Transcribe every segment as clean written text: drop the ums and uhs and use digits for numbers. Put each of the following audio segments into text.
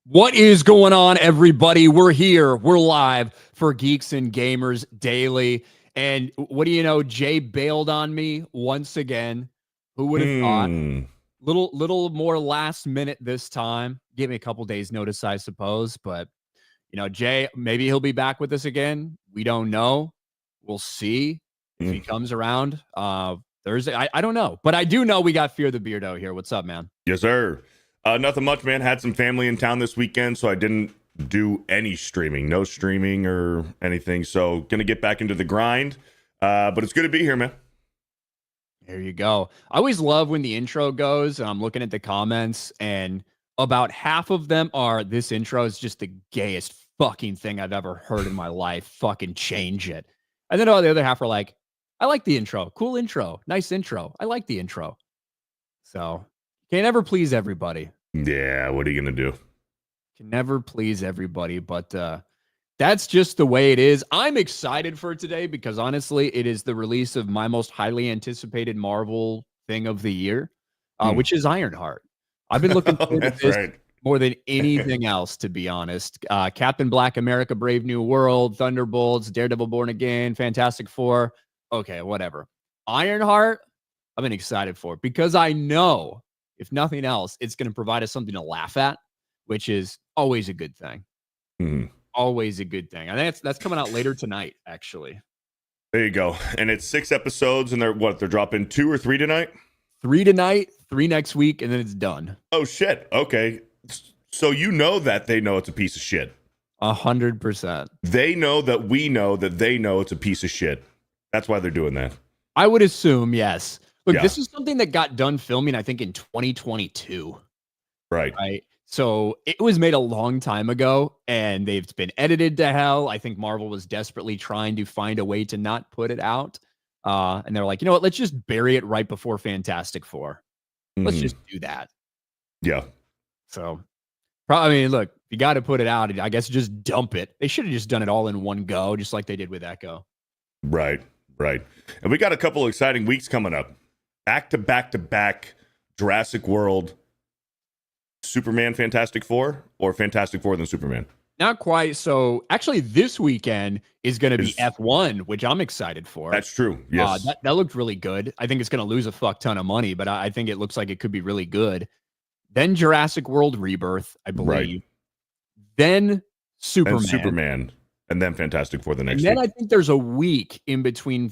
What is going on, everybody? We're here. We're live for Geeks and Gamers Daily. And what do you know? Jay bailed on me once again. Who would have thought? Little more last minute this time. Give me a couple days notice, I suppose. But, you know, Jay, maybe he'll be back with us again. We don't know. We'll see if he comes around Thursday. I don't know. But I do know we got Fear the Beardo here. What's up, man? Yes, sir. Nothing much, man. Had some family in town this weekend, so I didn't do any streaming. No streaming or anything. So going to get back into the grind. But it's good to be here, man. There you go. I always love when the intro goes and I'm looking at the comments and about half of them are, this intro is just the gayest fucking thing I've ever heard in my life. Fucking change it. And then the other half are like, I like the intro. Cool intro. Nice intro. I like the intro. So can't ever please everybody. Yeah, what are you going to do? Can never please everybody, but that's just the way it is. I'm excited for today because honestly, it is the release of my most highly anticipated Marvel thing of the year, which is Ironheart. I've been looking forward to this more than anything else, to be honest. Captain Black America, Brave New World, Thunderbolts, Daredevil Born Again, Fantastic Four. Okay, whatever. Ironheart, I've been excited for it because I know, if nothing else, it's going to provide us something to laugh at, which is always a good thing. Always a good thing. I think that's coming out later tonight, actually. There you go. And it's 6 episodes, and they're dropping 2 or 3 tonight? 3 tonight, 3 next week, and then it's done. Oh, shit. Okay. So you know that they know it's a piece of shit. 100%. They know that we know that they know it's a piece of shit. That's why they're doing that. I would assume, yes. Look, This is something that got done filming, I think, in 2022. Right. So it was made a long time ago, and they've been edited to hell. I think Marvel was desperately trying to find a way to not put it out. And they're like, you know what? Let's just bury it right before Fantastic Four. Let's just do that. Yeah. So, I mean, look, you got to put it out. I guess just dump it. They should have just done it all in one go, just like they did with Echo. Right. And we got a couple of exciting weeks coming up. Back to back Jurassic World, Superman, Fantastic Four, or Fantastic Four then Superman? Not quite. So actually this weekend is going to be F1, which I'm excited for. That's true. Yes. That looked really good. I think it's going to lose a fuck ton of money, but I think it looks like it could be really good. Then Jurassic World Rebirth, I believe. Right. Then Superman. And then Fantastic Four the next week. And then I think there's a week in between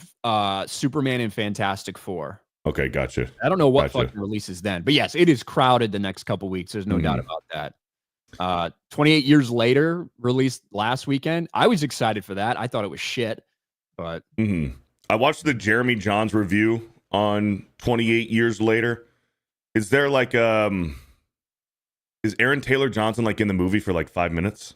Superman and Fantastic Four. Okay, gotcha. I don't know what fucking releases then. But yes, it is crowded the next couple weeks. There's no doubt about that. 28 Years Later, released last weekend. I was excited for that. I thought it was shit. But I watched the Jeremy Johns review on 28 Years Later. Is there like is Aaron Taylor Johnson like in the movie for like 5 minutes?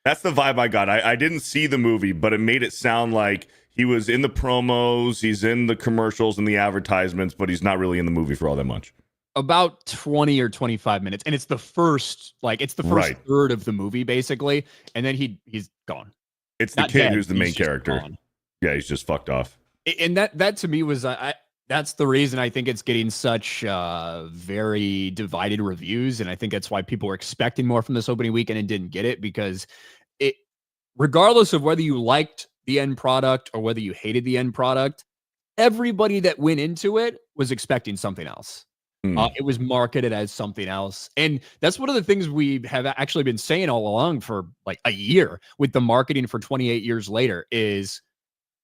That's the vibe I got. I didn't see the movie, but it made it sound like he was in the promos, he's in the commercials and the advertisements, but he's not really in the movie for all that much. About 20 or 25 minutes. And it's the first third of the movie, basically. And then he's gone. It's the kid who's the main character. Yeah, he's just fucked off. And that to me was that's the reason I think it's getting such very divided reviews, and I think that's why people were expecting more from this opening weekend and didn't get it, because it, regardless of whether you liked the end product or whether you hated the end product, everybody that went into it was expecting something else. It was marketed as something else. And that's one of the things we have actually been saying all along for like a year with the marketing for 28 years later is,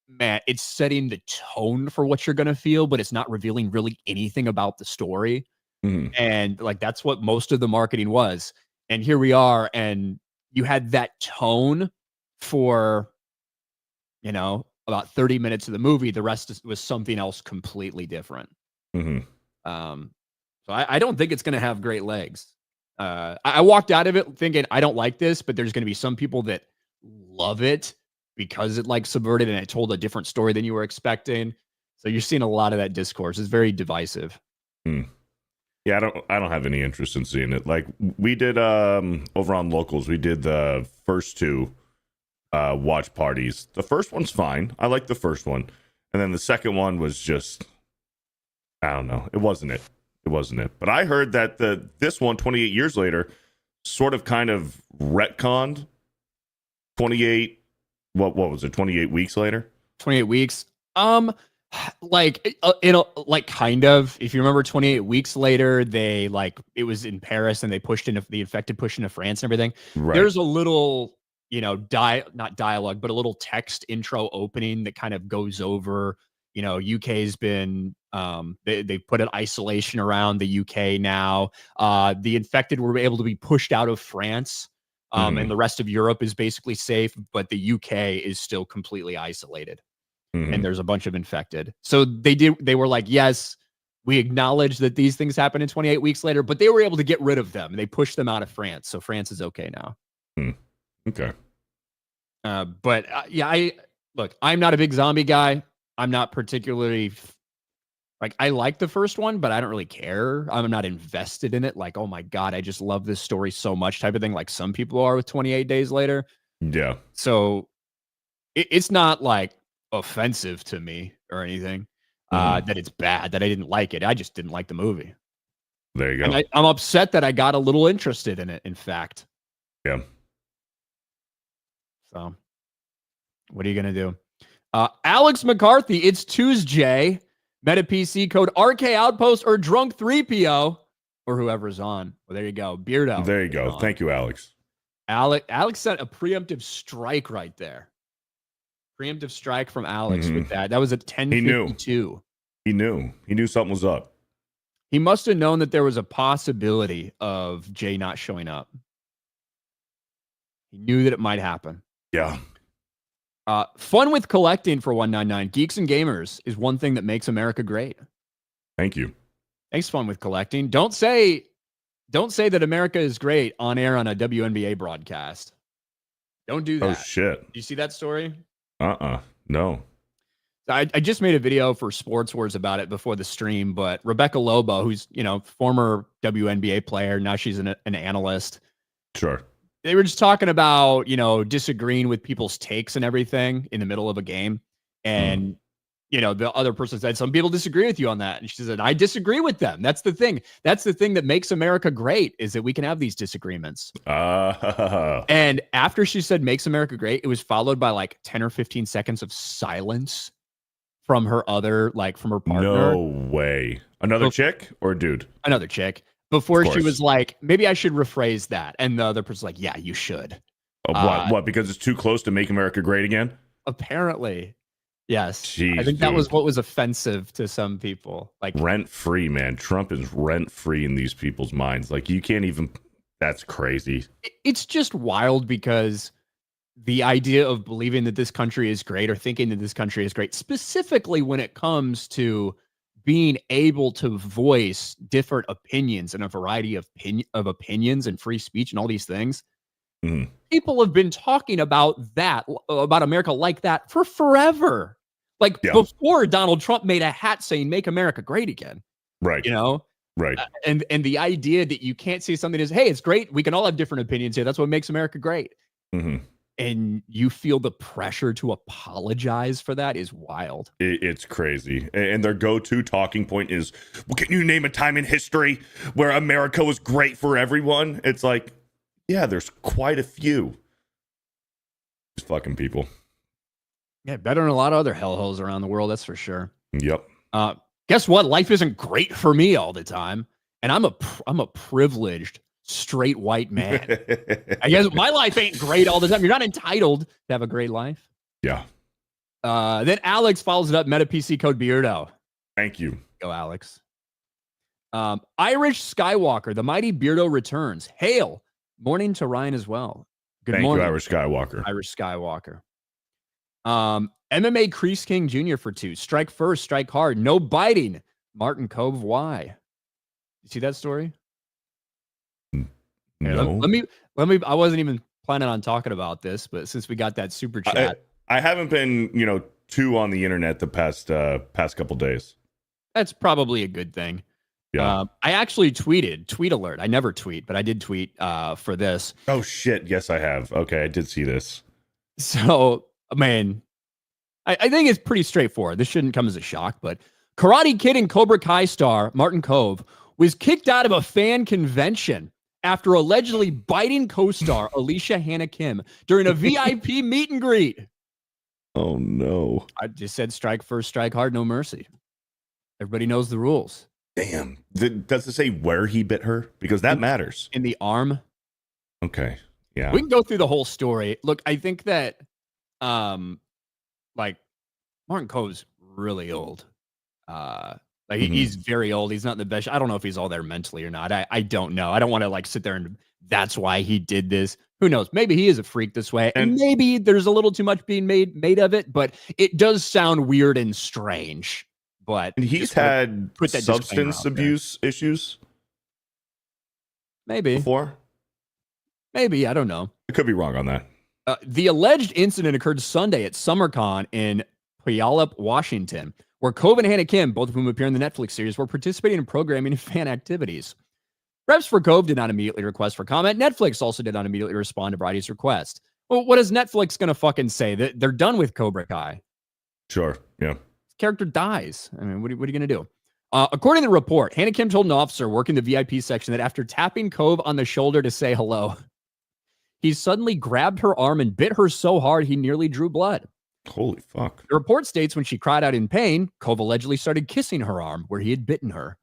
man, it's setting the tone for what you're going to feel, but it's not revealing really anything about the story. And like, that's what most of the marketing was. And here we are. And you had that tone for, about 30 minutes of the movie. The rest was something else completely different. So I don't think it's going to have great legs. I walked out of it thinking, I don't like this, but there's going to be some people that love it because it like subverted and it told a different story than you were expecting. So you're seeing a lot of that discourse. It's very divisive. Yeah, I don't have any interest in seeing it. Like we did over on Locals, we did the first two watch parties. The first one's fine. I like the first one. And then the second one was just, I don't know. It wasn't it. It wasn't it. But I heard that this one, 28 years later, sort of kind of retconned 28, what was it, 28 weeks later? 28 weeks. Like, like kind of, if you remember 28 weeks later, they like, it was in Paris and they pushed into the infected push into France and everything. Right. There's a little, not dialogue, but a little text intro opening that kind of goes over, UK's been, they put an isolation around the UK now. The infected were able to be pushed out of France. And the rest of Europe is basically safe, but the UK is still completely isolated. And there's a bunch of infected. So they were like, yes, we acknowledge that these things happen in 28 weeks later, but they were able to get rid of them. They pushed them out of France. So France is okay now. Okay. But yeah, I'm not a big zombie guy. I'm not particularly like, I like the first one, but I don't really care. I'm not invested in it. Like, oh my God, I just love this story so much type of thing. Like some people are with 28 Days Later. Yeah. So it's not like offensive to me or anything that it's bad, that I didn't like it. I just didn't like the movie. There you go. And I'm upset that I got a little interested in it, in fact. Yeah. So what are you going to do? Alex McCarthy, it's Tuesday. Meta PC code RK Outpost or Drunk 3PO or whoever's on. Well, there you go. Beardo. There you go. Thank you, Alex. Alex sent a preemptive strike right there. Preemptive strike from Alex with that. That was at 10:52. He knew something was up. He must have known that there was a possibility of Jay not showing up. He knew that it might happen. Yeah. Fun with collecting for 199. Geeks and Gamers is one thing that makes America great. Thank you. Thanks, Fun with Collecting. Don't say that America is great on air on a WNBA broadcast. Don't do that. Oh, shit. You see that story? No. I just made a video for Sports Wars about it before the stream, but Rebecca Lobo, who's, former WNBA player, now she's an analyst. Sure. They were just talking about, disagreeing with people's takes and everything in the middle of a game. And, the other person said, some people disagree with you on that. And she said, I disagree with them. That's the thing. That's the thing that makes America great, is that we can have these disagreements. And after she said makes America great, it was followed by like 10 or 15 seconds of silence from her from her partner. No way. Another chick or dude? Another chick. Before she was like, maybe I should rephrase that. And the other person's like, yeah, you should. What? Because it's too close to make America great again? Apparently. Yes. Jeez, I think that was what was offensive to some people. Like rent free, man. Trump is rent free in these people's minds. Like you can't even, that's crazy. It's just wild because the idea of believing that this country is great or thinking that this country is great, specifically when it comes to being able to voice different opinions and a variety of opinions and free speech and all these things. People have been talking about America like that for forever. Like before Donald Trump made a hat saying, make America great again. Right. Right. And the idea that you can't see something as, hey, it's great. We can all have different opinions here. That's what makes America great. and you feel the pressure to apologize for that is wild. It's crazy. And their go-to talking point is, well, can you name a time in history where America was great for everyone? It's like, yeah, there's quite a few. These fucking people. Yeah, better than a lot of other hellholes around the world, that's for sure. Yep. Guess what? Life isn't great for me all the time, and I'm a privileged straight white man. I guess my life ain't great all the time. You're not entitled to have a great life. Yeah. Then Alex follows it up, meta PC code Beardo. Thank you. Go, Alex. Irish Skywalker, the mighty Beardo returns. Hail. Morning to Ryan as well. Good morning. Thank you, Irish Skywalker. Irish Skywalker. MMA Crease King Jr. for 2. Strike first, strike hard. No biting. Martin Kove, why? You see that story? No. Let me. I wasn't even planning on talking about this, but since we got that super chat, I haven't been, too on the internet the past couple days. That's probably a good thing. Yeah. I actually tweet alert. I never tweet, but I did tweet for this. Oh shit. Yes, I have. Okay. I did see this. So, man, I think it's pretty straightforward. This shouldn't come as a shock, but Karate Kid and Cobra Kai star Martin Kove was kicked out of a fan convention after allegedly biting co-star Alicia Hannah Kim during a VIP meet and greet. Oh, no. I just said strike first, strike hard, no mercy. Everybody knows the rules. Damn. Does it say where he bit her? Because that matters. In the arm. Okay. Yeah. We can go through the whole story. Look, I think that, like, Martin Kove's really old. He's very old. He's not in the best. I don't know if he's all there mentally or not. I don't know. I don't want to like sit there and that's why he did this. Who knows? Maybe he is a freak this way, and maybe there's a little too much being made of it. But it does sound weird and strange. But he's had substance abuse issues. Maybe before. Maybe I don't know. I could be wrong on that. The alleged incident occurred Sunday at SummerCon in Puyallup, Washington, where Kove and Hannah Kim, both of whom appear in the Netflix series, were participating in programming and fan activities. Reps for Kove did not immediately request for comment. Netflix also did not immediately respond to Bridie's request. Well, what is Netflix going to fucking say? That they're done with Cobra Kai? Sure, yeah. His character dies. I mean, what are you going to do? According to the report, Hannah Kim told an officer working the VIP section that after tapping Kove on the shoulder to say hello, he suddenly grabbed her arm and bit her so hard he nearly drew blood. Holy fuck. The report states when she cried out in pain, Kove allegedly started kissing her arm where he had bitten her.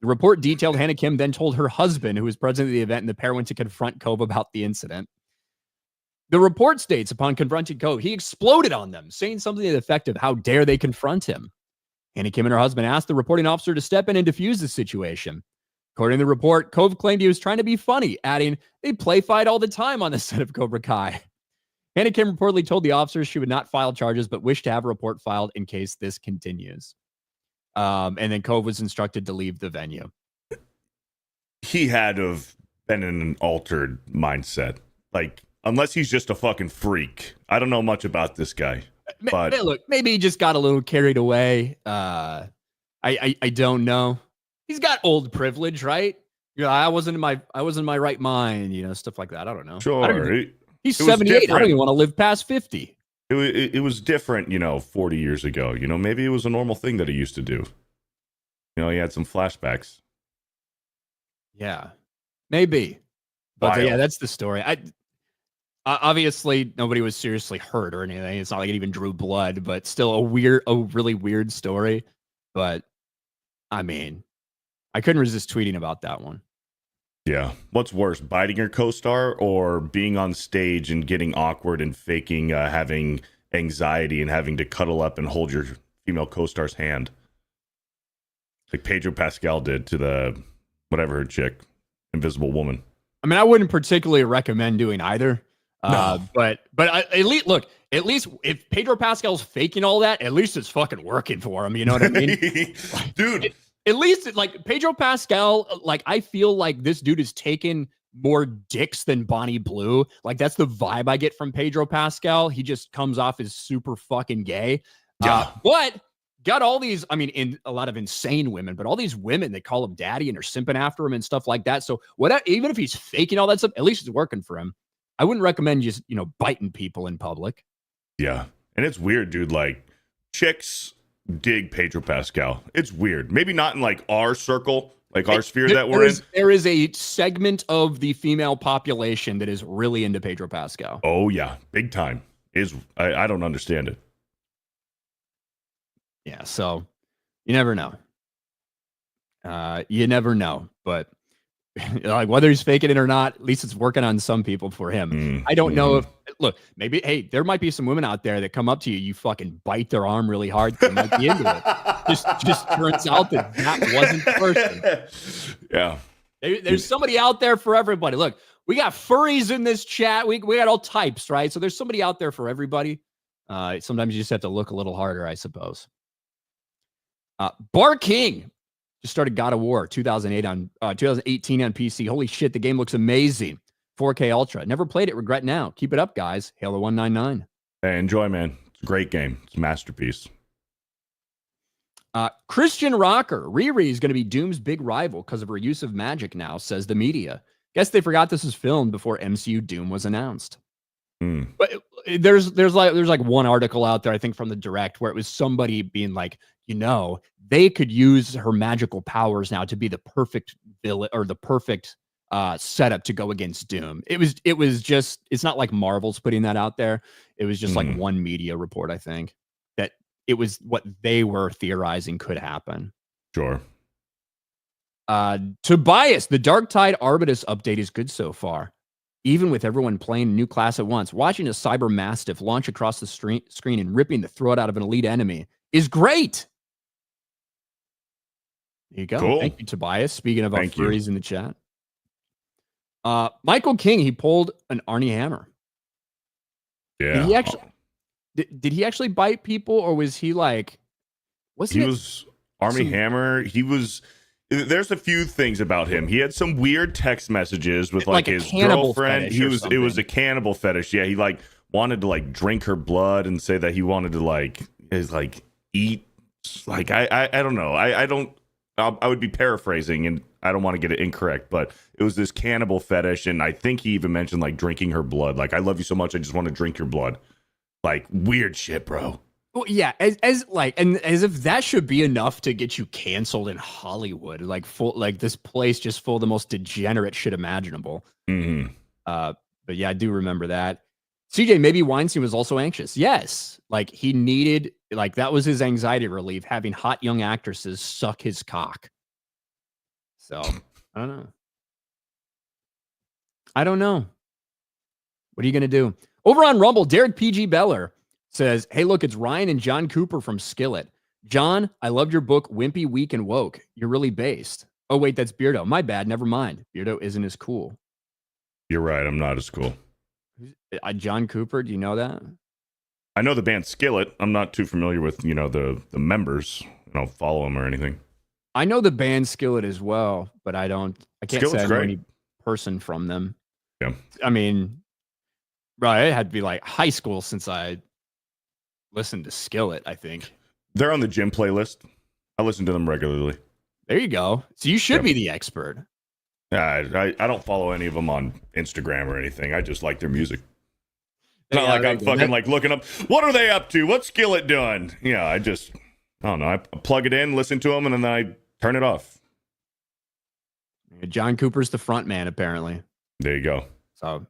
The report detailed Hannah Kim then told her husband, who was present at the event, and the pair went to confront Kove about the incident. The report states upon confronting Kove, he exploded on them, saying something to the effect of, how dare they confront him? Hannah Kim and her husband asked the reporting officer to step in and defuse the situation. According to the report, Kove claimed he was trying to be funny, adding, they play fight all the time on the set of Cobra Kai. Hannah Kim reportedly told the officers she would not file charges, but wished to have a report filed in case this continues. And then Kove was instructed to leave the venue. He had to have been in an altered mindset. Like, unless he's just a fucking freak. I don't know much about this guy. But look, maybe he just got a little carried away. I don't know. He's got old privilege, right? I wasn't in my right mind, stuff like that. I don't know. Sure. He's 78. I don't even want to live past 50. It was different, 40 years ago. Maybe it was a normal thing that he used to do. He had some flashbacks. Yeah, maybe. But yeah, that's the story. Obviously nobody was seriously hurt or anything. It's not like it even drew blood, but still a really weird story. But I mean, I couldn't resist tweeting about that one. Yeah. What's worse, biting your co-star or being on stage and getting awkward and faking having anxiety and having to cuddle up and hold your female co-star's hand? Like Pedro Pascal did to the whatever her chick, Invisible Woman. I mean, I wouldn't particularly recommend doing either. No. But at least if Pedro Pascal's faking all that, at least it's fucking working for him. You know what I mean? Dude. At least like Pedro Pascal, like I feel like this dude is taking more dicks than Bonnie Blue. Like that's the vibe I get from Pedro Pascal. He just comes off as super fucking gay. Yeah. But got all these, I mean, in a lot of insane women, but all these women, they call him daddy and are simping after him and stuff like that. So whatever, even if he's faking all that stuff, at least it's working for him. I wouldn't recommend just, biting people in public. Yeah. And it's weird, dude. Like, chicks dig Pedro Pascal. It's weird. Maybe not in like our circle, like our sphere that we're in. There is a segment of the female population that is really into Pedro Pascal. Oh, yeah. Big time. I don't understand it. Yeah. So you never know. But like whether he's faking it or not, at least it's working on some people for him. I don't know if, look, maybe, hey, there might be some women out there that come up to you, you fucking bite their arm really hard, they might be into it. Just turns out that wasn't the person. Yeah. There's somebody out there for everybody. Look, we got furries in this chat. We got all types, right? So there's somebody out there for everybody. Sometimes you just have to look a little harder, I suppose. Bar King just started God of War 2018 on PC. Holy shit, the game looks amazing. 4K Ultra. Never played it. Regret now. Keep it up, guys. Halo 199. Hey, enjoy, man. It's a great game. It's a masterpiece. Christian Rocker. Riri is going to be Doom's big rival because of her use of magic now, says the media. Guess they forgot this was filmed before MCU Doom was announced. But there's like one article out there, I think from the Direct, where it was somebody being like, they could use her magical powers now to be the perfect villain or the perfect setup to go against Doom. It was just, it's not like Marvel's putting that out there. It was just like one media report, I think, that it was what they were theorizing could happen. Sure. Tobias, the Dark Tide Arbitus update is good so far. Even with everyone playing a new class at once, watching a Cyber Mastiff launch across the screen and ripping the throat out of an elite enemy is great. There you go. Cool. Thank you, Tobias. Speaking of our furries in the chat. Michael King, he pulled an Armie Hammer. Yeah. Did he actually bite people, or was he like... He was Armie Hammer. There's a few things about him. He had some weird text messages with like his girlfriend. It was a cannibal fetish. Yeah, he like wanted to like drink her blood and say that he wanted to eat. Like I don't know. I would be paraphrasing and I don't want to get it incorrect, but it was this cannibal fetish, and I think he even mentioned like drinking her blood. Like, I love you so much, I just want to drink your blood. Like, weird shit, bro. Well, yeah, as if that should be enough to get you canceled in Hollywood, this place just full of the most degenerate shit imaginable. But yeah, I do remember that. CJ, maybe Weinstein was also anxious. Yes, like he needed, like that was his anxiety relief, having hot young actresses suck his cock. So I don't know. What are you gonna do? Over on Rumble, Derek PG Beller says, hey, look, it's Ryan and John Cooper from Skillet. John, I loved your book, Wimpy, Weak, and Woke. You're really based. Oh, wait, that's Beardo. My bad. Never mind. Beardo isn't as cool. You're right. I'm not as cool. John Cooper, do you know that? I know the band Skillet. I'm not too familiar with, the members. I don't follow them or anything. I know the band Skillet as well, but I can't Skillet's say I know great. any person from them. Yeah. I mean, right, it had to be like high school since I listened to Skillet, I think. They're on the gym playlist. I listen to them regularly. There you go. So you should be the expert. I don't follow any of them on Instagram or anything. I just like their music. It's not like I'm fucking like looking up, what are they up to? What's Skillet doing? Yeah, I don't know. I plug it in, listen to them, and then I turn it off. John Cooper's the front man, apparently. There you go. So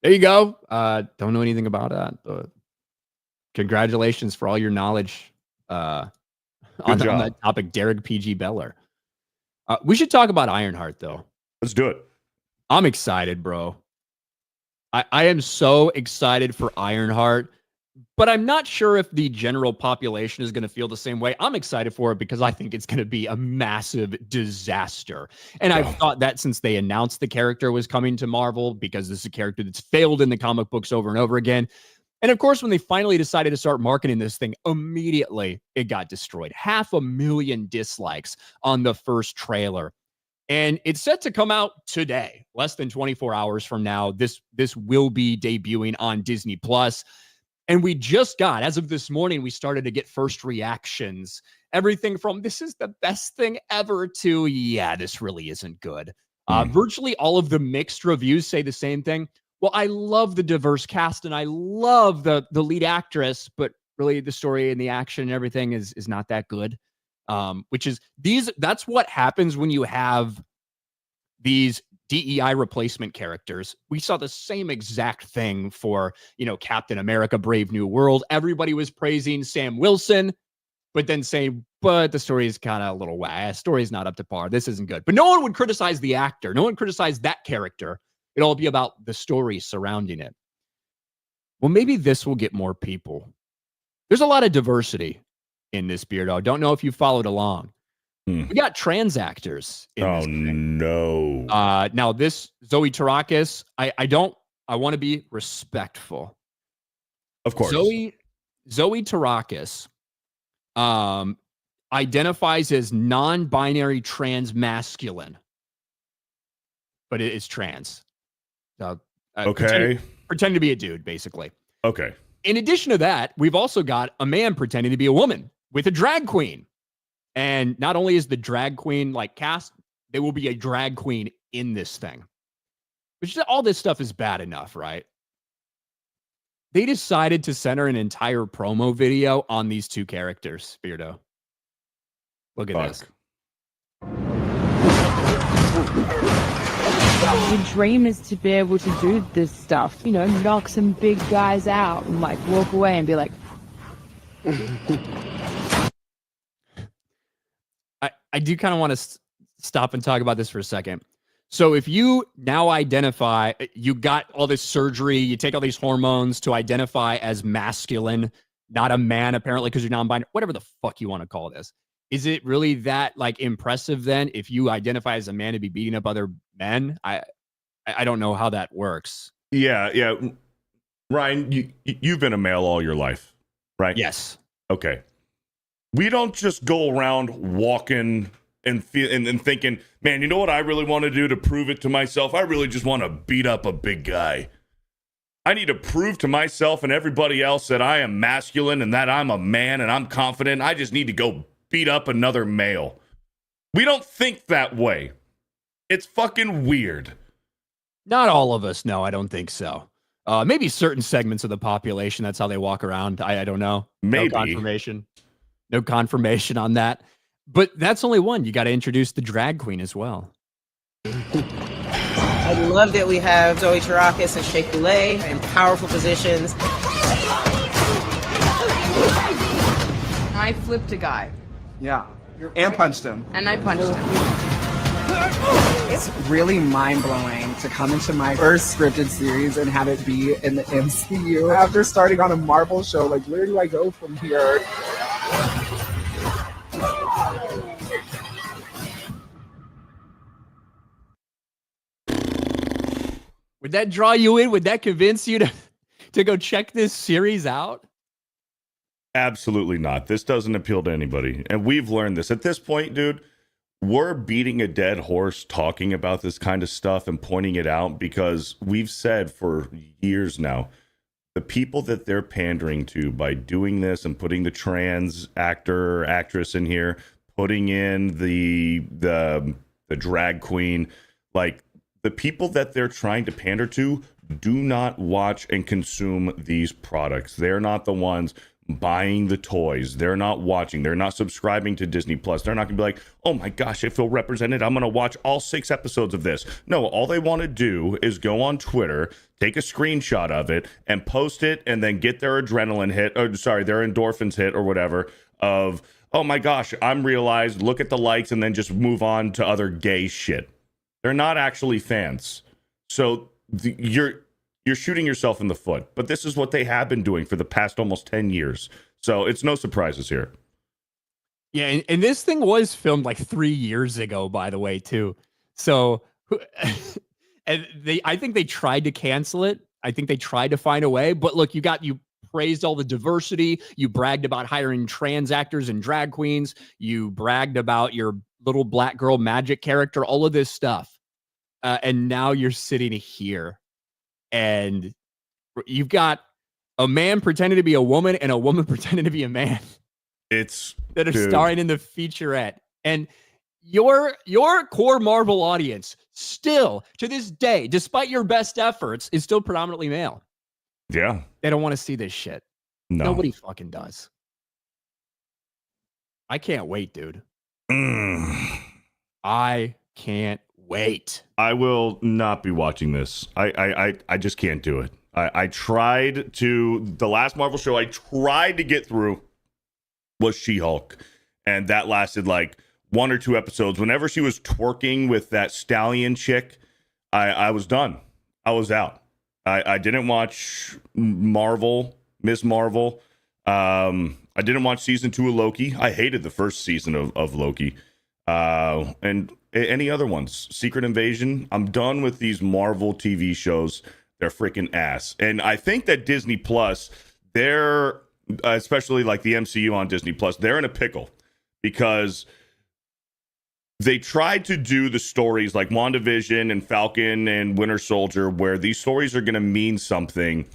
there you go. Don't know anything about that, but congratulations for all your knowledge on that topic, Derek PG Beller. We should talk about Ironheart, though. Let's do it. I'm excited, bro. I am so excited for Ironheart, but I'm not sure if the general population is going to feel the same way. I'm excited for it because I think it's going to be a massive disaster. And I've thought that since they announced the character was coming to Marvel, because this is a character that's failed in the comic books over and over again. And of course, when they finally decided to start marketing this thing, immediately it got destroyed. 500,000 dislikes on the first trailer. And it's set to come out today, less than 24 hours from now. This will be debuting on Disney Plus. And we just got, as of this morning, we started to get first reactions. Everything from, this is the best thing ever, to, yeah, this really isn't good. Virtually all of the mixed reviews say the same thing. Well, I love the diverse cast and I love the lead actress, but really the story and the action and everything is not that good. Which is that's what happens when you have these DEI replacement characters. We saw the same exact thing for, Captain America, Brave New World. Everybody was praising Sam Wilson, but then saying, but the story is kind of a little whack. Story is not up to par. This isn't good. But no one would criticize the actor. No one criticized that character. It'd all be about the story surrounding it. Well, maybe this will get more people. There's a lot of diversity in this, Beardo. Don't know if you followed along. We got trans actors in this thing. No. Now this Zoe Tarakis, I want to be respectful. Of course. Zoe Tarakis identifies as non-binary trans masculine, but it is trans. Okay. Pretend to be a dude, basically. Okay. In addition to that, we've also got a man pretending to be a woman with a drag queen. And not only is the drag queen cast, there will be a drag queen in this thing. Which all this stuff is bad enough, right? They decided to center an entire promo video on these two characters, Beardo. Look at this. Your dream is to be able to do this stuff, knock some big guys out and walk away and be like, I do kind of want to stop and talk about this for a second. So if you now identify, you got all this surgery, you take all these hormones to identify as masculine, not a man, apparently, because you're non-binary, whatever the fuck you want to call this. Is it really that impressive then if you identify as a man to be beating up other men? I don't know how that works. Yeah. Ryan, you've been a male all your life, right? Yes. Okay. We don't just go around walking and thinking, man, you know what I really want to do to prove it to myself? I really just want to beat up a big guy. I need to prove to myself and everybody else that I am masculine and that I'm a man and I'm confident. I just need to go beat up another male. We don't think that way. It's fucking weird. Not all of us. No, I don't think so. Maybe certain segments of the population. That's how they walk around. I don't know. Maybe. No confirmation on that. But that's only one. You got to introduce the drag queen as well. I love that we have Zoe Tarakis and Shea Coulee in powerful positions. I flipped a guy. Yeah, and punched him. And I punched him. It's really mind-blowing to come into my first scripted series and have it be in the MCU. After starting on a Marvel show, where do I go from here? Would that draw you in? Would that convince you to go check this series out? Absolutely not. This doesn't appeal to anybody. And we've learned this. At this point, dude, we're beating a dead horse talking about this kind of stuff and pointing it out because we've said for years now, the people that they're pandering to by doing this and putting the trans actor or actress in here, putting in the drag queen, the people that they're trying to pander to do not watch and consume these products. They're not the ones buying the toys. They're not watching. They're not subscribing to Disney Plus. They're not going to be like, oh my gosh, I feel represented. I'm going to watch all 6 episodes of this. No, all they want to do is go on Twitter, take a screenshot of it and post it and then get their adrenaline hit, their endorphins hit or whatever of, oh my gosh, I'm realized, look at the likes and then just move on to other gay shit. They're not actually fans. So you're shooting yourself in the foot. But this is what they have been doing for the past almost 10 years. So it's no surprises here. Yeah, and this thing was filmed 3 years ago, by the way, too. So, and I think they tried to cancel it. I think they tried to find a way. But look, you praised all the diversity. You bragged about hiring trans actors and drag queens. You bragged about your little black girl magic character, all of this stuff. And now you're sitting here and you've got a man pretending to be a woman and a woman pretending to be a man. It's that are starring in the featurette. And your core Marvel audience still to this day, despite your best efforts, is still predominantly male. Yeah. They don't want to see this shit. No. Nobody fucking does. I can't wait, dude. I can't wait. I will not be watching this. I just can't do it. I tried to, the last Marvel show I tried to get through was She-Hulk, and that lasted like 1 or 2 episodes. Whenever she was twerking with that stallion chick, I was done. I was out. I didn't watch Miss Marvel. I didn't watch season 2 of Loki. I hated the first season of Loki. And any other ones. Secret Invasion. I'm done with these Marvel TV shows. They're freaking ass. And I think that Disney Plus, they're, especially like the MCU on Disney Plus, they're in a pickle because they tried to do the stories like WandaVision and Falcon and Winter Soldier, where these stories are going to mean something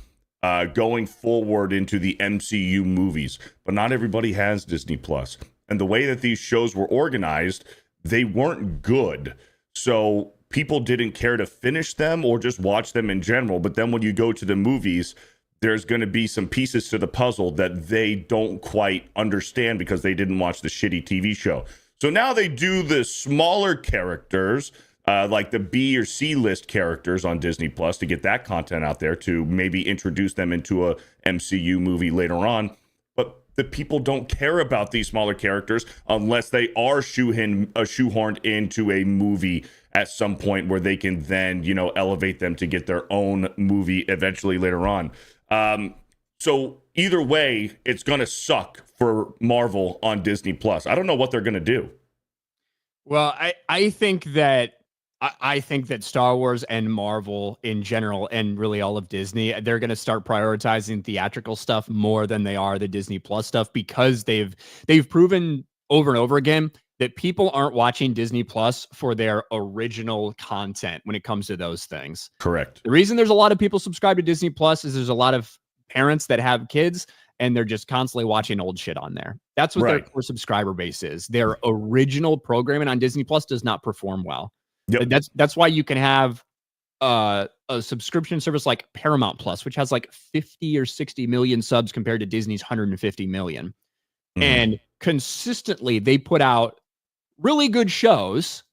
going forward into the MCU movies. But not everybody has Disney Plus. And the way that these shows were organized, they weren't good. So people didn't care to finish them or just watch them in general. But then when you go to the movies, there's going to be some pieces to the puzzle that they don't quite understand because they didn't watch the shitty TV show. So now they do the smaller characters, like the B or C list characters on Disney Plus, to get that content out there to maybe introduce them into a MCU movie later on. But the people don't care about these smaller characters unless they are shoehorned into a movie at some point where they can then, elevate them to get their own movie eventually later on. So either way, it's going to suck for Marvel on Disney Plus. I don't know what they're going to do. Well, I think that Star Wars and Marvel in general, and really all of Disney, they're going to start prioritizing theatrical stuff more than they are the Disney Plus stuff, because they've proven over and over again that people aren't watching Disney Plus for their original content when it comes to those things. Correct. The reason there's a lot of people subscribe to Disney Plus is there's a lot of parents that have kids and they're just constantly watching old shit on there. That's what their core subscriber base is. Their original programming on Disney Plus does not perform well. Yep. That's why you can have a subscription service like Paramount Plus, which has like 50 or 60 million subs compared to Disney's 150 million. And consistently they put out really good shows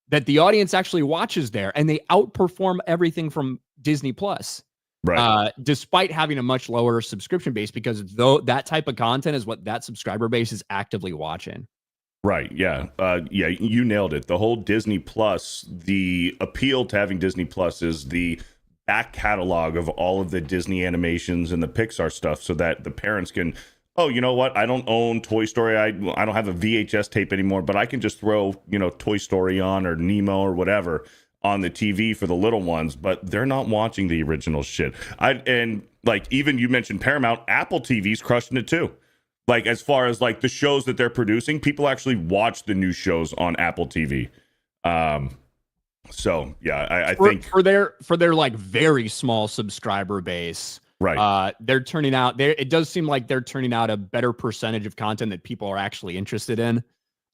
that the audience actually watches there, and they outperform everything from Disney Plus. Right. Despite having a much lower subscription base, because that type of content is what that subscriber base is actively watching. Right. Yeah. Yeah. You nailed it. The whole Disney Plus, the appeal to having Disney Plus is the back catalog of all of the Disney animations and the Pixar stuff, so that the parents can, oh, you know what? I don't own Toy Story. I don't have a VHS tape anymore, but I can just throw, Toy Story on, or Nemo or whatever on the TV for the little ones, but they're not watching the original shit. And like, even you mentioned Paramount, Apple TV's crushing it too. Like, as far as like the shows that they're producing, people actually watch the new shows on Apple TV. So yeah, I think for their like very small subscriber base, right? They're turning out it does seem like they're turning out a better percentage of content that people are actually interested in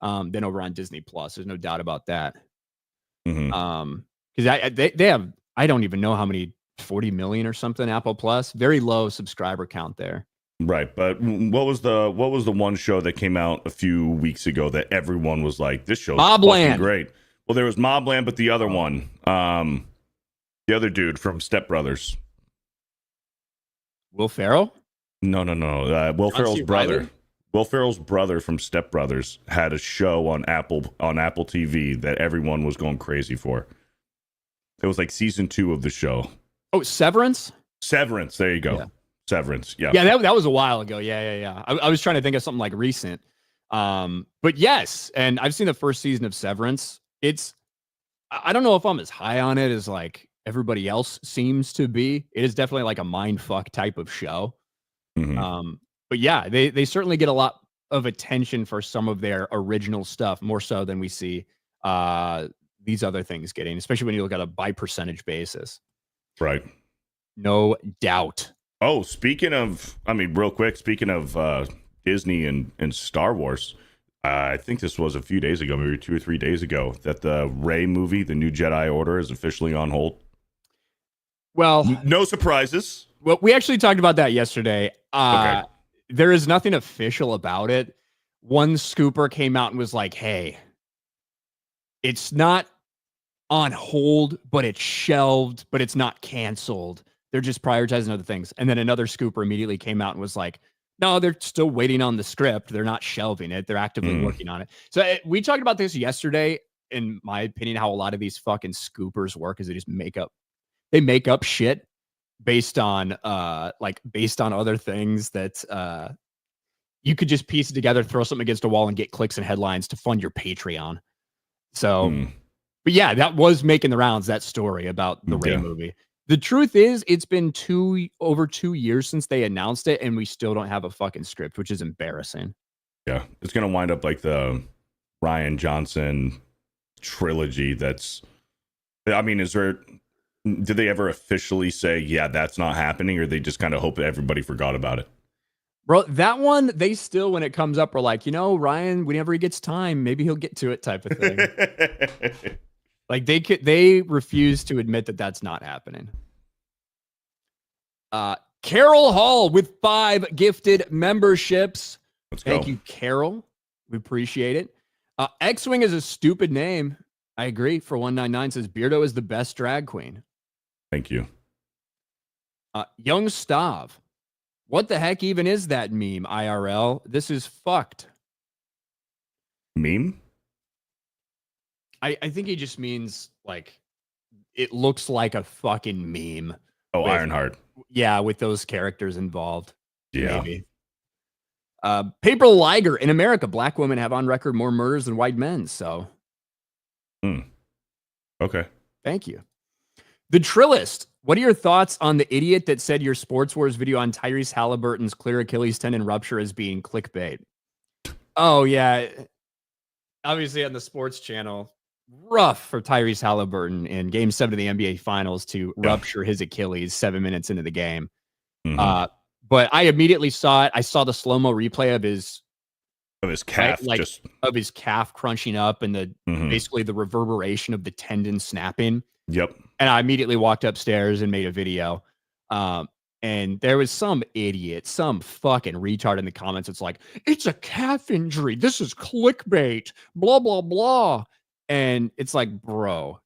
than over on Disney Plus. There's no doubt about that. Because they have, I don't even know how many, 40 million or something Apple Plus. Very low subscriber count there. Right, but what was the one show that came out a few weeks ago that everyone was like, this show's fucking great? Well, there was Mobland, but the other one, the other dude from Step Brothers. Will Ferrell? No. Will Ferrell's brother. Riley? Will Ferrell's brother from Step Brothers had a show on Apple TV that everyone was going crazy for. It was like season 2 of the show. Oh, Severance? Severance. There you go. Yeah. Severance. Yeah. Yeah, that was a while ago. Yeah. I was trying to think of something like recent. But yes, and I've seen the first season of Severance. I don't know if I'm as high on it as like everybody else seems to be. It is definitely like a mindfuck type of show. But yeah, they certainly get a lot of attention for some of their original stuff, more so than we see these other things getting, especially when you look at a by percentage basis. Right. No doubt. Oh, speaking of Disney and Star Wars, I think this was a few days ago, maybe 2 or 3 days ago, that the Rey movie, The New Jedi Order, is officially on hold. Well, No surprises. well, we actually talked about that yesterday. Okay. There is nothing official about it. One scooper came out and was like, hey, it's not on hold, but it's shelved, but it's not canceled. They're just prioritizing other things. And then another scooper immediately came out and was like, no, they're still waiting on the script. They're not shelving it. They're actively working on it. So we talked about this yesterday. In my opinion, how a lot of these fucking scoopers work is they just make up shit based on based on other things that you could just piece it together, throw something against a wall and get clicks and headlines to fund your Patreon. So but yeah, that was making the rounds, that story about the Rey movie. The truth is, it's been over 2 years since they announced it, and we still don't have a fucking script, which is embarrassing. Yeah, it's going to wind up like the Rian Johnson trilogy. Did they ever officially say, yeah, that's not happening, or they just kind of hope that everybody forgot about it? Bro, that one, they still, when it comes up, are like, Ryan, whenever he gets time, maybe he'll get to it type of thing. Like they refuse to admit that that's not happening. Carol Hall with 5 gifted memberships. Let's go. Thank you, Carol. We appreciate it. X-Wing is a stupid name. I agree. For 199 says Beardo is the best drag queen. Thank you. Young Stav. What the heck even is that meme, IRL? This is fucked. Meme? I think he just means like it looks like a fucking meme. Oh, Ironheart. Yeah, with those characters involved. Yeah. Maybe. Paper Liger. In America, black women have on record more murders than white men. So. Okay. Thank you. The Trillist. What are your thoughts on the idiot that said your Sports Wars video on Tyrese Halliburton's clear Achilles tendon rupture as being clickbait? Oh, yeah. Obviously on the sports channel, rough for Tyrese Halliburton in Game 7 of the NBA Finals to rupture his Achilles 7 minutes into the game. But I immediately saw it. I saw the slow-mo replay of his calf, of his calf crunching up and the basically the reverberation of the tendon snapping. Yep. And I immediately walked upstairs and made a video. And there was some idiot, some fucking retard in the comments. It's like, it's a calf injury. This is clickbait, blah, blah, blah. And it's like, bro,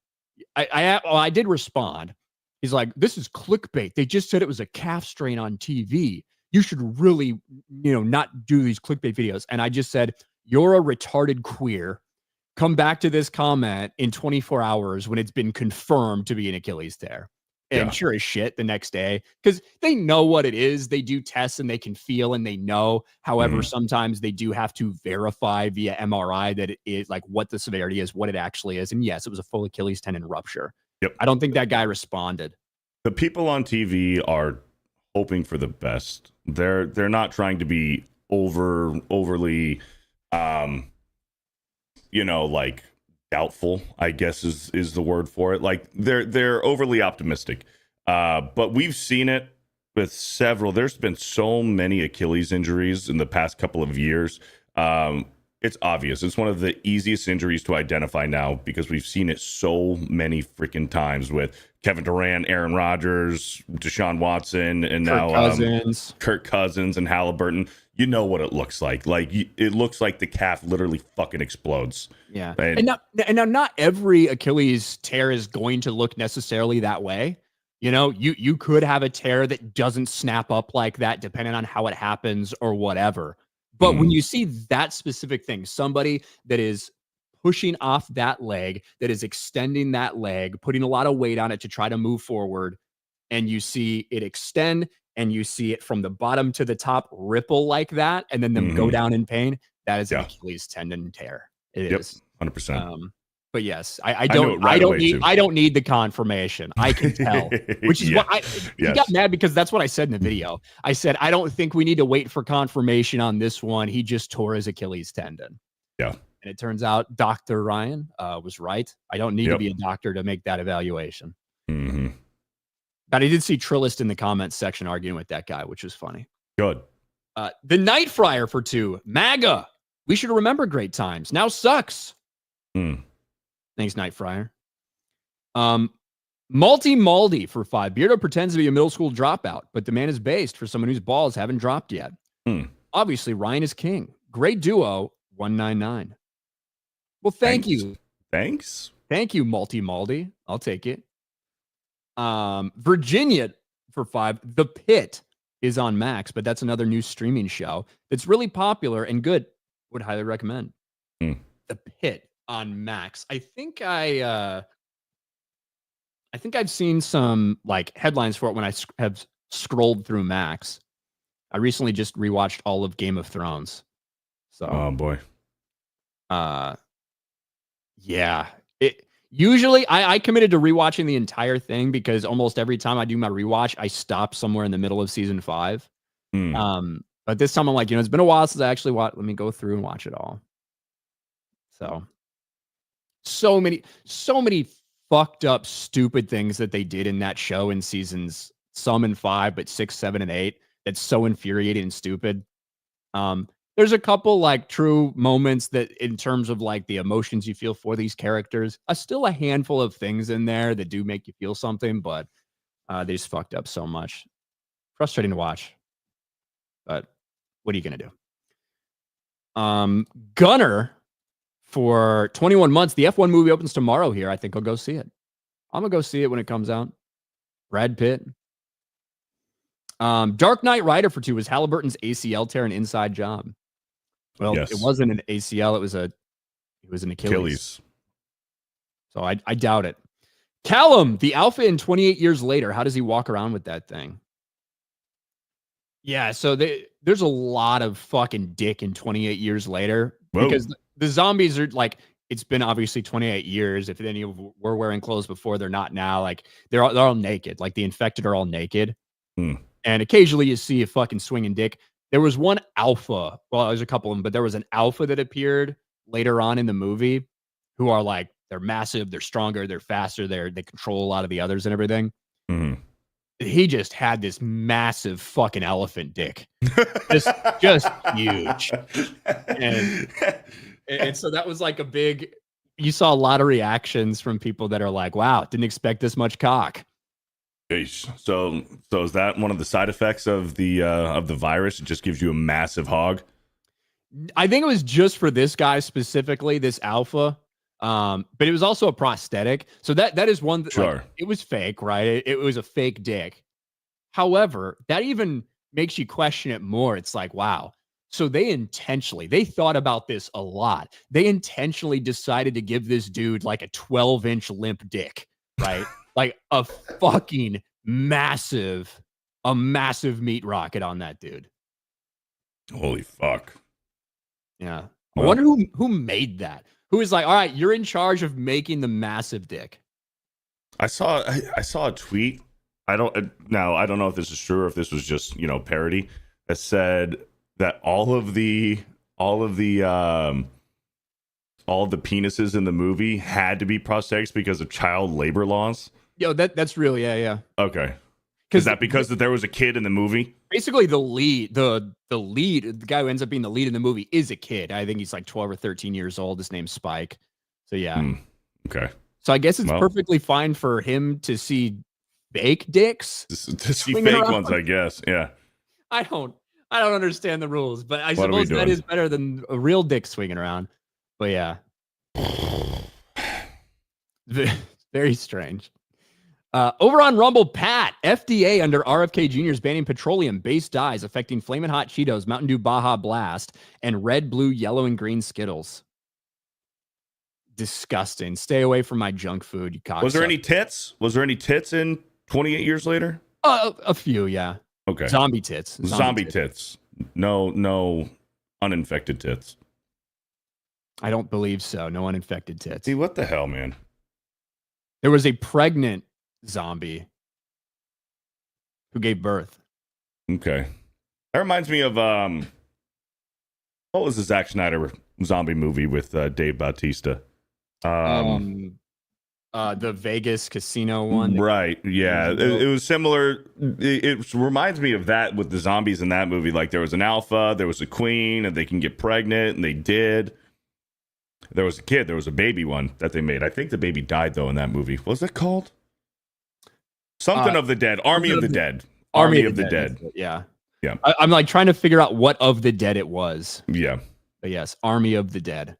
I did respond. He's like, this is clickbait. They just said it was a calf strain on TV. You should really, not do these clickbait videos. And I just said, you're a retarded queer. Come back to this comment in 24 hours when it's been confirmed to be an Achilles tear. And sure as shit, the next day, because they know what it is. They do tests and they can feel and they know. However, sometimes they do have to verify via MRI that it is like what the severity is, what it actually is. And yes, it was a full Achilles tendon rupture. Yep. I don't think that guy responded. The people on TV are hoping for the best. They're not trying to be overly like doubtful, I guess is the word for it. Like they're overly optimistic. But we've seen it with there's been so many Achilles injuries in the past couple of years. It's obvious. It's one of the easiest injuries to identify now because we've seen it so many freaking times with Kevin Durant, Aaron Rodgers, Deshaun Watson, and Kirk Cousins and Halliburton. You know what it looks like. Like it looks like the calf literally fucking explodes. Yeah. And now not every Achilles tear is going to look necessarily that way. You could have a tear that doesn't snap up like that depending on how it happens or whatever. But when you see that specific thing, somebody that is pushing off that leg, that is extending that leg, putting a lot of weight on it to try to move forward, and you see it extend and you see it from the bottom to the top ripple like that, and then them go down in pain, that is an Achilles tendon tear. It is 100%. But yes, I don't need the confirmation. I can tell, which is what he got mad because that's what I said in the video. I said, I don't think we need to wait for confirmation on this one. He just tore his Achilles tendon. Yeah. And it turns out Dr. Ryan was right. I don't need to be a doctor to make that evaluation. But I did see Trillist in the comments section arguing with that guy, which was funny. Good. The Night Friar for 2. MAGA. We should remember great times. Now sucks. Hmm. Thanks, Night Fryer. Malty for 5. Beardo pretends to be a middle school dropout, but the man is based for someone whose balls haven't dropped yet. Obviously, Ryan is king. Great duo, 199. Well, thank you. Thanks. Thank you, Malty. I'll take it. Virginia for 5. The Pit is on Max, but that's another new streaming show that's really popular and good. Would highly recommend. The Pit on Max. I think I've seen some like headlines for it when I have scrolled through Max. I recently just rewatched all of Game of Thrones. So, oh boy. Yeah. Usually I committed to rewatching the entire thing because almost every time I do my rewatch, I stop somewhere in the middle of season 5. But this time I'm like, it's been a while since I actually watched. Let me go through and watch it all. So many fucked up, stupid things that they did in that show in seasons, some in 5, but 6, 7, and 8. That's so infuriating and stupid. There's a couple like true moments that in terms of like the emotions you feel for these characters, still a handful of things in there that do make you feel something, but they just fucked up so much. Frustrating to watch, but what are you going to do? Gunner for 21 months. The F1 movie opens tomorrow here. I think I'll go see it. I'm going to go see it when it comes out. Brad Pitt. Dark Knight Rider for 2 was Halliburton's ACL tear an inside job. Well, yes. It wasn't an ACL. It was an Achilles. So I doubt it. Callum, the Alpha in 28 years later. How does he walk around with that thing? Yeah, so there's a lot of fucking dick in 28 years later. Whoa. Because the zombies are like, it's been obviously 28 years. If any of them were wearing clothes before, they're not now. Like they're all naked. Like the infected are all naked. And occasionally you see a fucking swinging dick. There was one alpha. Well, there's a couple of them, but there was an alpha that appeared later on in the movie who are like, they're massive, they're stronger, they're faster, they control a lot of the others and everything. He just had this massive fucking elephant dick. just huge. And so that was like a big, you saw a lot of reactions from people that are like, wow, didn't expect this much cock. So is that one of the side effects of the virus? It just gives you a massive hog. I think it was just for this guy specifically, this alpha. But it was also a prosthetic. So that is one that sure. Like, it was fake, right? It was a fake dick. However, that even makes you question it more. It's like, wow. So they thought about this a lot. They intentionally decided to give this dude like a 12-inch limp dick, right? Like a fucking massive meat rocket on that dude. Holy fuck. Yeah. Well, I wonder who made that. Who is like, all right, you're in charge of making the massive dick. I saw a tweet. I don't know if this is true or if this was just, parody that said that all of the penises in the movie had to be prosthetics because of child labor laws. Yo, that's real. Yeah. Okay. Is that because there was a kid in the movie? Basically, the lead, the guy who ends up being the lead in the movie is a kid. I think he's like 12 or 13 years old. His name's Spike. So yeah. Okay. So I guess it's perfectly fine for him to see fake dicks. To see fake ones, I guess. Yeah. I don't understand the rules, but I suppose that is better than a real dick swinging around. But yeah. Very strange. Over on Rumble, Pat, FDA under RFK Jr. is banning petroleum-based dyes affecting Flamin' Hot Cheetos, Mountain Dew Baja Blast, and red, blue, yellow, and green Skittles. Disgusting. Stay away from my junk food, you cocksucker. Was there any tits? Was there any tits in 28 years later? A few, yeah. Okay. Zombie tits. Zombie tits. No uninfected tits. I don't believe so. No uninfected tits. See, what the hell, man? There was a pregnant zombie who gave birth. Okay. That reminds me of what was the Zack Snyder zombie movie with Dave Bautista? The Vegas casino one. Right. Yeah. It was similar. It reminds me of that with the zombies in that movie. Like there was an alpha, there was a queen, and they can get pregnant, and they did. There was a kid, there was a baby one that they made. I think the baby died though in that movie. What was it called? Something of the Dead. Army of the Dead. Army of the Dead. Yeah. Yeah. I'm like trying to figure out what of the dead it was. Yeah. But yes, Army of the Dead.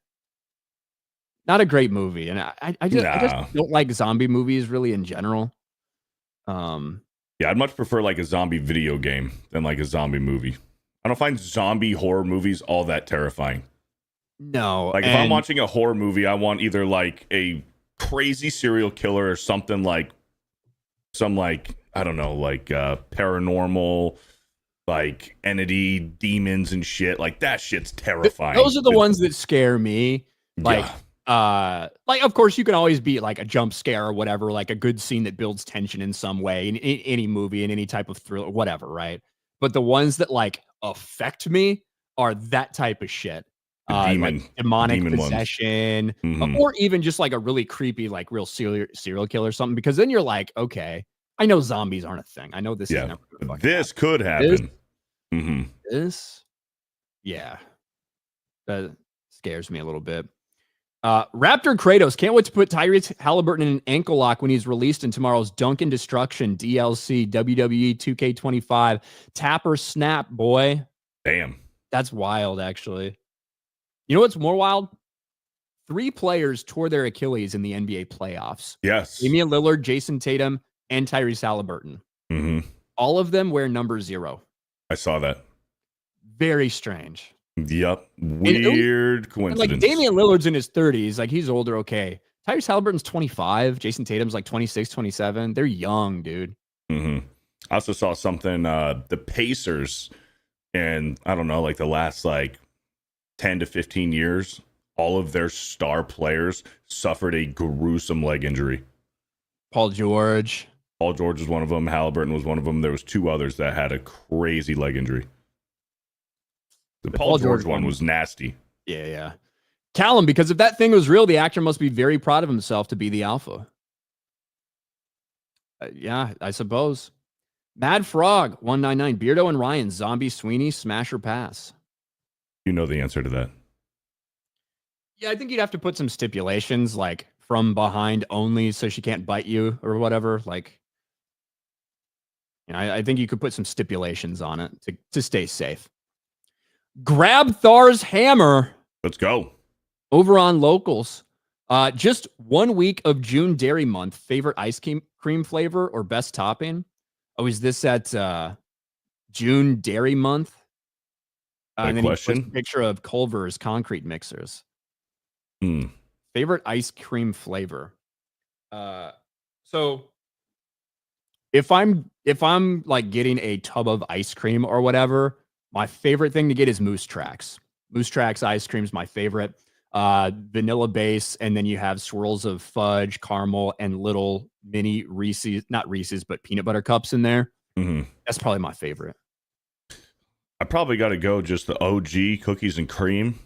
Not a great movie, and I just don't like zombie movies really in general. Yeah, I'd much prefer like a zombie video game than like a zombie movie. I don't find zombie horror movies all that terrifying. No, like if I'm watching a horror movie, I want either like a crazy serial killer or something like some like I don't know, like paranormal, like entity, demons and shit. Like that shit's terrifying. Those are the ones that scare me. Like. Yeah. Like of course you can always be like a jump scare or whatever, like a good scene that builds tension in some way in any movie, in any type of thriller, whatever, right? But the ones that like affect me are that type of shit. Like demonic possession, or even just like a really creepy, like real serial killer or something. Because then you're like, okay, I know zombies aren't a thing. I know this. Yeah, is never gonna this could happen. This, yeah, that scares me a little bit. Raptor Kratos can't wait to put Tyrese Halliburton in an ankle lock when he's released in tomorrow's Duncan Destruction DLC WWE 2K25 Tapper Snap, boy. Damn. That's wild, actually. You know what's more wild? 3 players tore their Achilles in the NBA playoffs. Yes. Damian Lillard, Jason Tatum, and Tyrese Halliburton. All of them wear number 0. I saw that. Very strange. Yep. Weird coincidence. Like Damian Lillard's in his 30s. Like he's older. Okay. Tyrese Halliburton's 25. Jason Tatum's like 26, 27. They're young, dude. I also saw something, the Pacers, and I don't know, like the last like 10 to 15 years, all of their star players suffered a gruesome leg injury. Paul George was one of them. Halliburton was one of them. There was 2 others that had a crazy leg injury. The Paul George one was nasty. Yeah. Callum, because if that thing was real, the actor must be very proud of himself to be the alpha. Yeah, I suppose. Mad Frog 199. Beardo and Ryan. Zombie Sweeney. Smash or pass? You know the answer to that. Yeah, I think you'd have to put some stipulations like from behind only, so she can't bite you or whatever. Like, you know, I think you could put some stipulations on it to stay safe. Grab Thar's hammer. Let's go. Over on Locals. Just 1 week of June Dairy Month. Favorite ice cream flavor or best topping? Oh, is this at June Dairy Month? And then question. He puts a picture of Culver's concrete mixers. Favorite ice cream flavor. So if I'm like getting a tub of ice cream or whatever, my favorite thing to get is Moose Tracks. Moose Tracks ice cream is my favorite. Vanilla base, and then you have swirls of fudge, caramel, and little mini Reese's, not Reese's, but peanut butter cups in there. That's probably my favorite. I probably got to go just the OG cookies and cream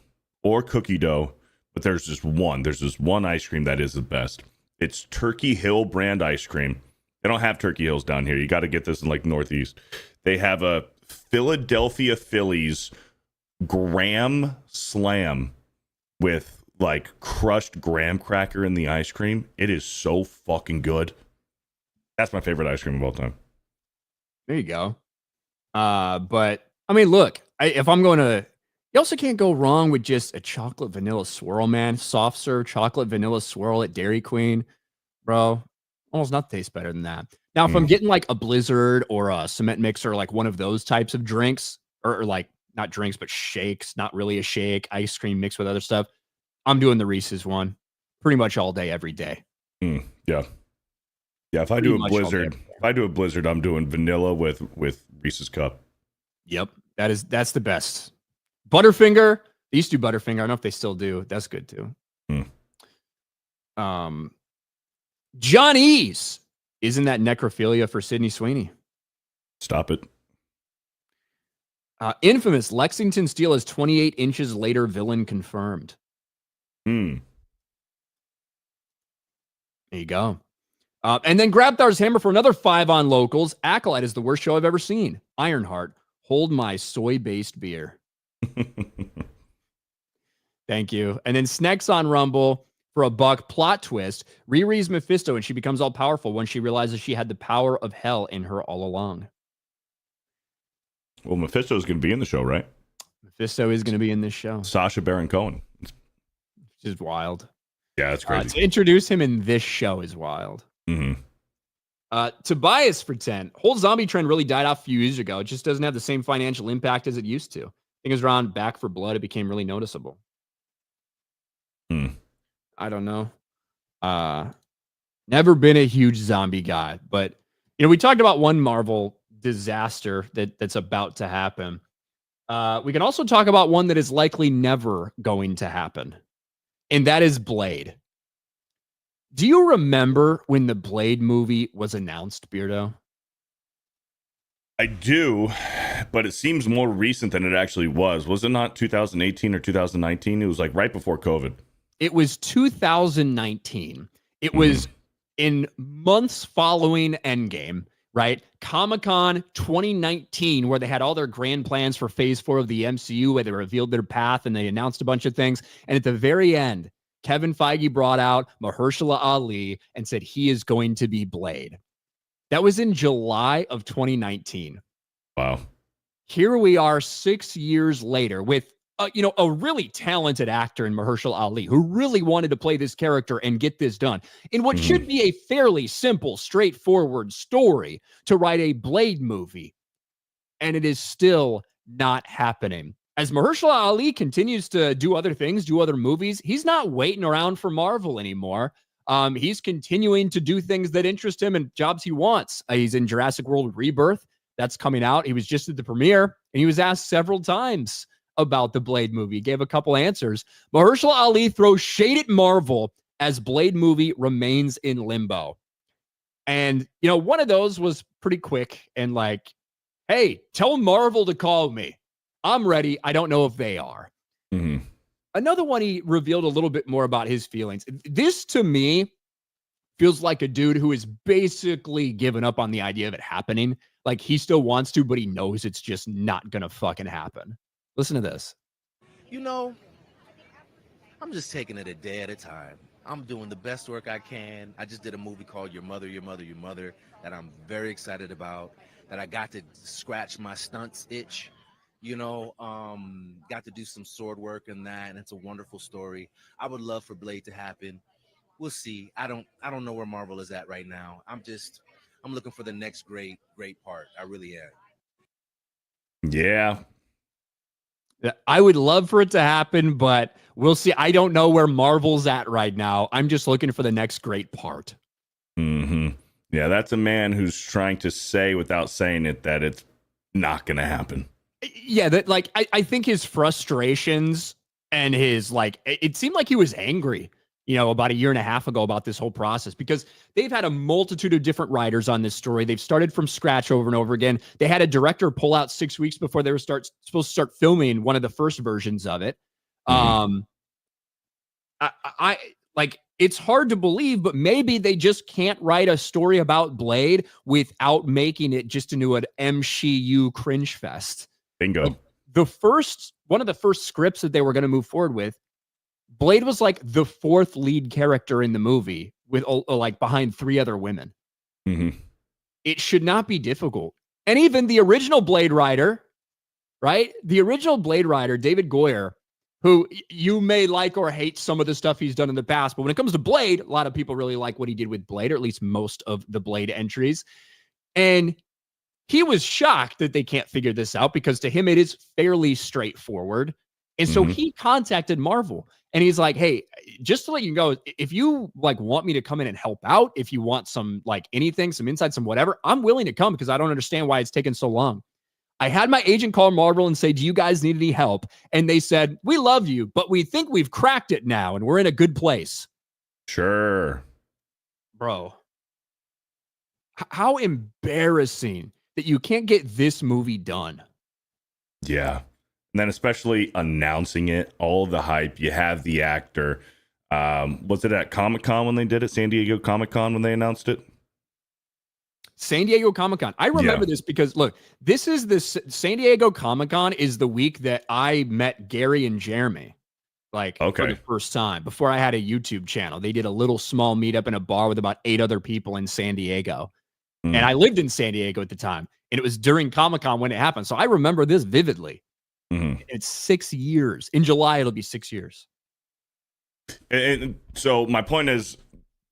or cookie dough, but there's just one. There's this one ice cream that is the best. It's Turkey Hill brand ice cream. They don't have Turkey Hills down here. You got to get this in like Northeast. They have a Philadelphia Phillies graham slam with like crushed graham cracker in the ice cream. It is so fucking good. That's my favorite ice cream of all time. There you go. But I mean, look, if I'm going to, you also can't go wrong with just a chocolate vanilla swirl, man. Soft serve chocolate vanilla swirl at Dairy Queen, bro. Almost not taste better than that. Now, if I'm getting like a Blizzard or a cement mixer, like one of those types of drinks, or like not drinks, but shakes, not really a shake, ice cream mixed with other stuff, I'm doing the Reese's one pretty much all day, every day. Yeah. If I do a Blizzard, I'm doing vanilla with Reese's cup. Yep. That's the best. Butterfinger. They used to do Butterfinger. I don't know if they still do. That's good too. Johnny's. Isn't that necrophilia for Sydney Sweeney? Stop it. Infamous. Lexington Steel is 28 inches later villain confirmed. There you go. And then Grabthar's Hammer for another 5 on locals. Acolyte is the worst show I've ever seen. Ironheart, hold my soy-based beer. Thank you. And then Snex on Rumble for a buck. Plot twist. Riri's Mephisto, and she becomes all powerful when she realizes she had the power of hell in her all along. Well, Mephisto is going to be in the show, right? Mephisto is going to be in this show. Sacha Baron Cohen. Which is wild. Yeah, that's crazy. To introduce him in this show is wild. Mm-hmm. Tobias for 10. Whole zombie trend really died off a few years ago. It just doesn't have the same financial impact as it used to. I think it was around Back for Blood. It became really noticeable. I don't know. Never been a huge zombie guy, but we talked about one Marvel disaster that's about to happen. We can also talk about one that is likely never going to happen, and that is Blade. Do you remember when the Blade movie was announced, Beardo? I do, but it seems more recent than it actually was. Was it not 2018 or 2019? It was like right before COVID. It was 2019. It was in months following Endgame, right? Comic-Con 2019, where they had all their grand plans for phase 4 of the MCU, where they revealed their path and they announced a bunch of things. And at the very end, Kevin Feige brought out Mahershala Ali and said he is going to be Blade. That was in July of 2019. Wow. Here we are 6 years later with a really talented actor in Mahershala Ali who really wanted to play this character and get this done in what should be a fairly simple, straightforward story to write a Blade movie. And it is still not happening. As Mahershala Ali continues to do other things, do other movies, he's not waiting around for Marvel anymore. He's continuing to do things that interest him and jobs he wants. He's in Jurassic World Rebirth. That's coming out. He was just at the premiere, and he was asked several times about the Blade movie. He gave a couple answers. Mahershala Ali throws shade at Marvel as Blade movie remains in limbo. And, one of those was pretty quick and like, hey, tell Marvel to call me. I'm ready. I don't know if they are. Mm-hmm. Another one, he revealed a little bit more about his feelings. This, to me, feels like a dude who is basically given up on the idea of it happening. Like, he still wants to, but he knows it's just not going to fucking happen. Listen to this. I'm just taking it a day at a time. I'm doing the best work I can. I just did a movie called Your Mother, Your Mother, Your Mother that I'm very excited about, that I got to scratch my stunts itch. Got to do some sword work in that, and it's a wonderful story. I would love for Blade to happen. We'll see. I don't know where Marvel is at right now. I'm looking for the next great part. I really am. Yeah. I would love for it to happen, but we'll see. I don't know where Marvel's at right now. I'm just looking for the next great part. Mm-hmm. Yeah, that's a man who's trying to say without saying it that it's not going to happen. Yeah, I think his frustrations and his it seemed like he was angry, about a year and a half ago about this whole process, because they've had a multitude of different writers on this story. They've started from scratch over and over again. They had a director pull out 6 weeks before they were supposed to start filming one of the first versions of it. I it's hard to believe, but maybe they just can't write a story about Blade without making it just into an MCU cringe fest. Bingo. One of the first scripts that they were going to move forward with, Blade was like the 4th lead character in the movie with behind 3 other women. Mm-hmm. It should not be difficult. And even the original Blade writer, right? The original Blade writer, David Goyer, who you may like or hate some of the stuff he's done in the past, but when it comes to Blade, a lot of people really like what he did with Blade, or at least most of the Blade entries. And he was shocked that they can't figure this out, because to him it is fairly straightforward. And so he contacted Marvel, and he's like, hey, just to let you know, if you want me to come in and help out, if you want some anything, some insight, some whatever, I'm willing to come, because I don't understand why it's taken so long. I had my agent call Marvel and say, do you guys need any help? And they said, we love you, but we think we've cracked it now and we're in a good place. Sure. Bro. How embarrassing that you can't get this movie done. Yeah. And then especially announcing it, all of the hype, you have the actor. Was it at Comic-Con when they did it? San Diego Comic-Con when they announced it? San Diego Comic-Con. I remember this because look, this is the San Diego Comic-Con is the week that I met Gary and Jeremy. Like for the first time before I had a YouTube channel. They did a little small meetup in a bar with about 8 other people in San Diego. And I lived in San Diego at the time. And it was during Comic-Con when it happened. So I remember this vividly. It's 6 years. In July, it'll be 6 years. And so my point is,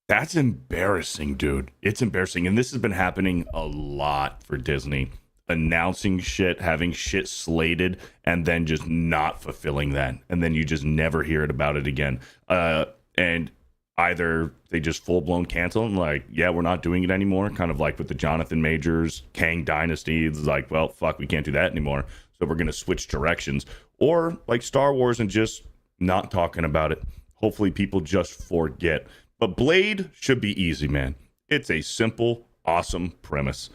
that's embarrassing, dude. It's embarrassing. And this has been happening a lot for Disney. Announcing shit, having shit slated, and then just not fulfilling that. And then you just never hear about it again. And either they just full-blown cancel and like, yeah, we're not doing it anymore. Kind of like with the Jonathan Majors, Kang Dynasty. It's like, well, fuck, we can't do that anymore. So we're going to switch directions. Or like Star Wars and just not talking about it. Hopefully people just forget. But Blade should be easy, man. It's a simple, awesome premise.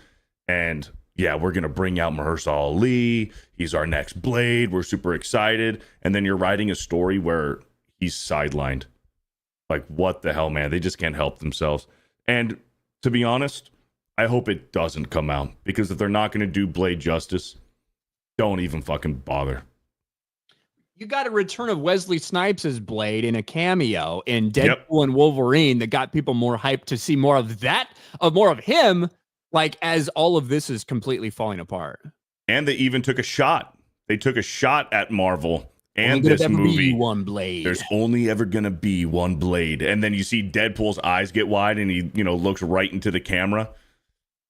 And yeah, we're going to bring out Mahershala Ali. He's our next Blade. We're super excited. And then you're writing a story where he's sidelined. Like, what the hell, man? They just can't help themselves. And to be honest, I hope it doesn't come out. Because if they're not going to do Blade justice, don't even fucking bother. You got a return of Wesley Snipes as Blade in a cameo in Deadpool and Wolverine that got people more hyped to see more of that, more of him, like as all of this is completely falling apart. And they even took a shot. They took a shot at Marvel and this movie. One Blade. There's only ever going to be one Blade. And then you see Deadpool's eyes get wide and he, looks right into the camera.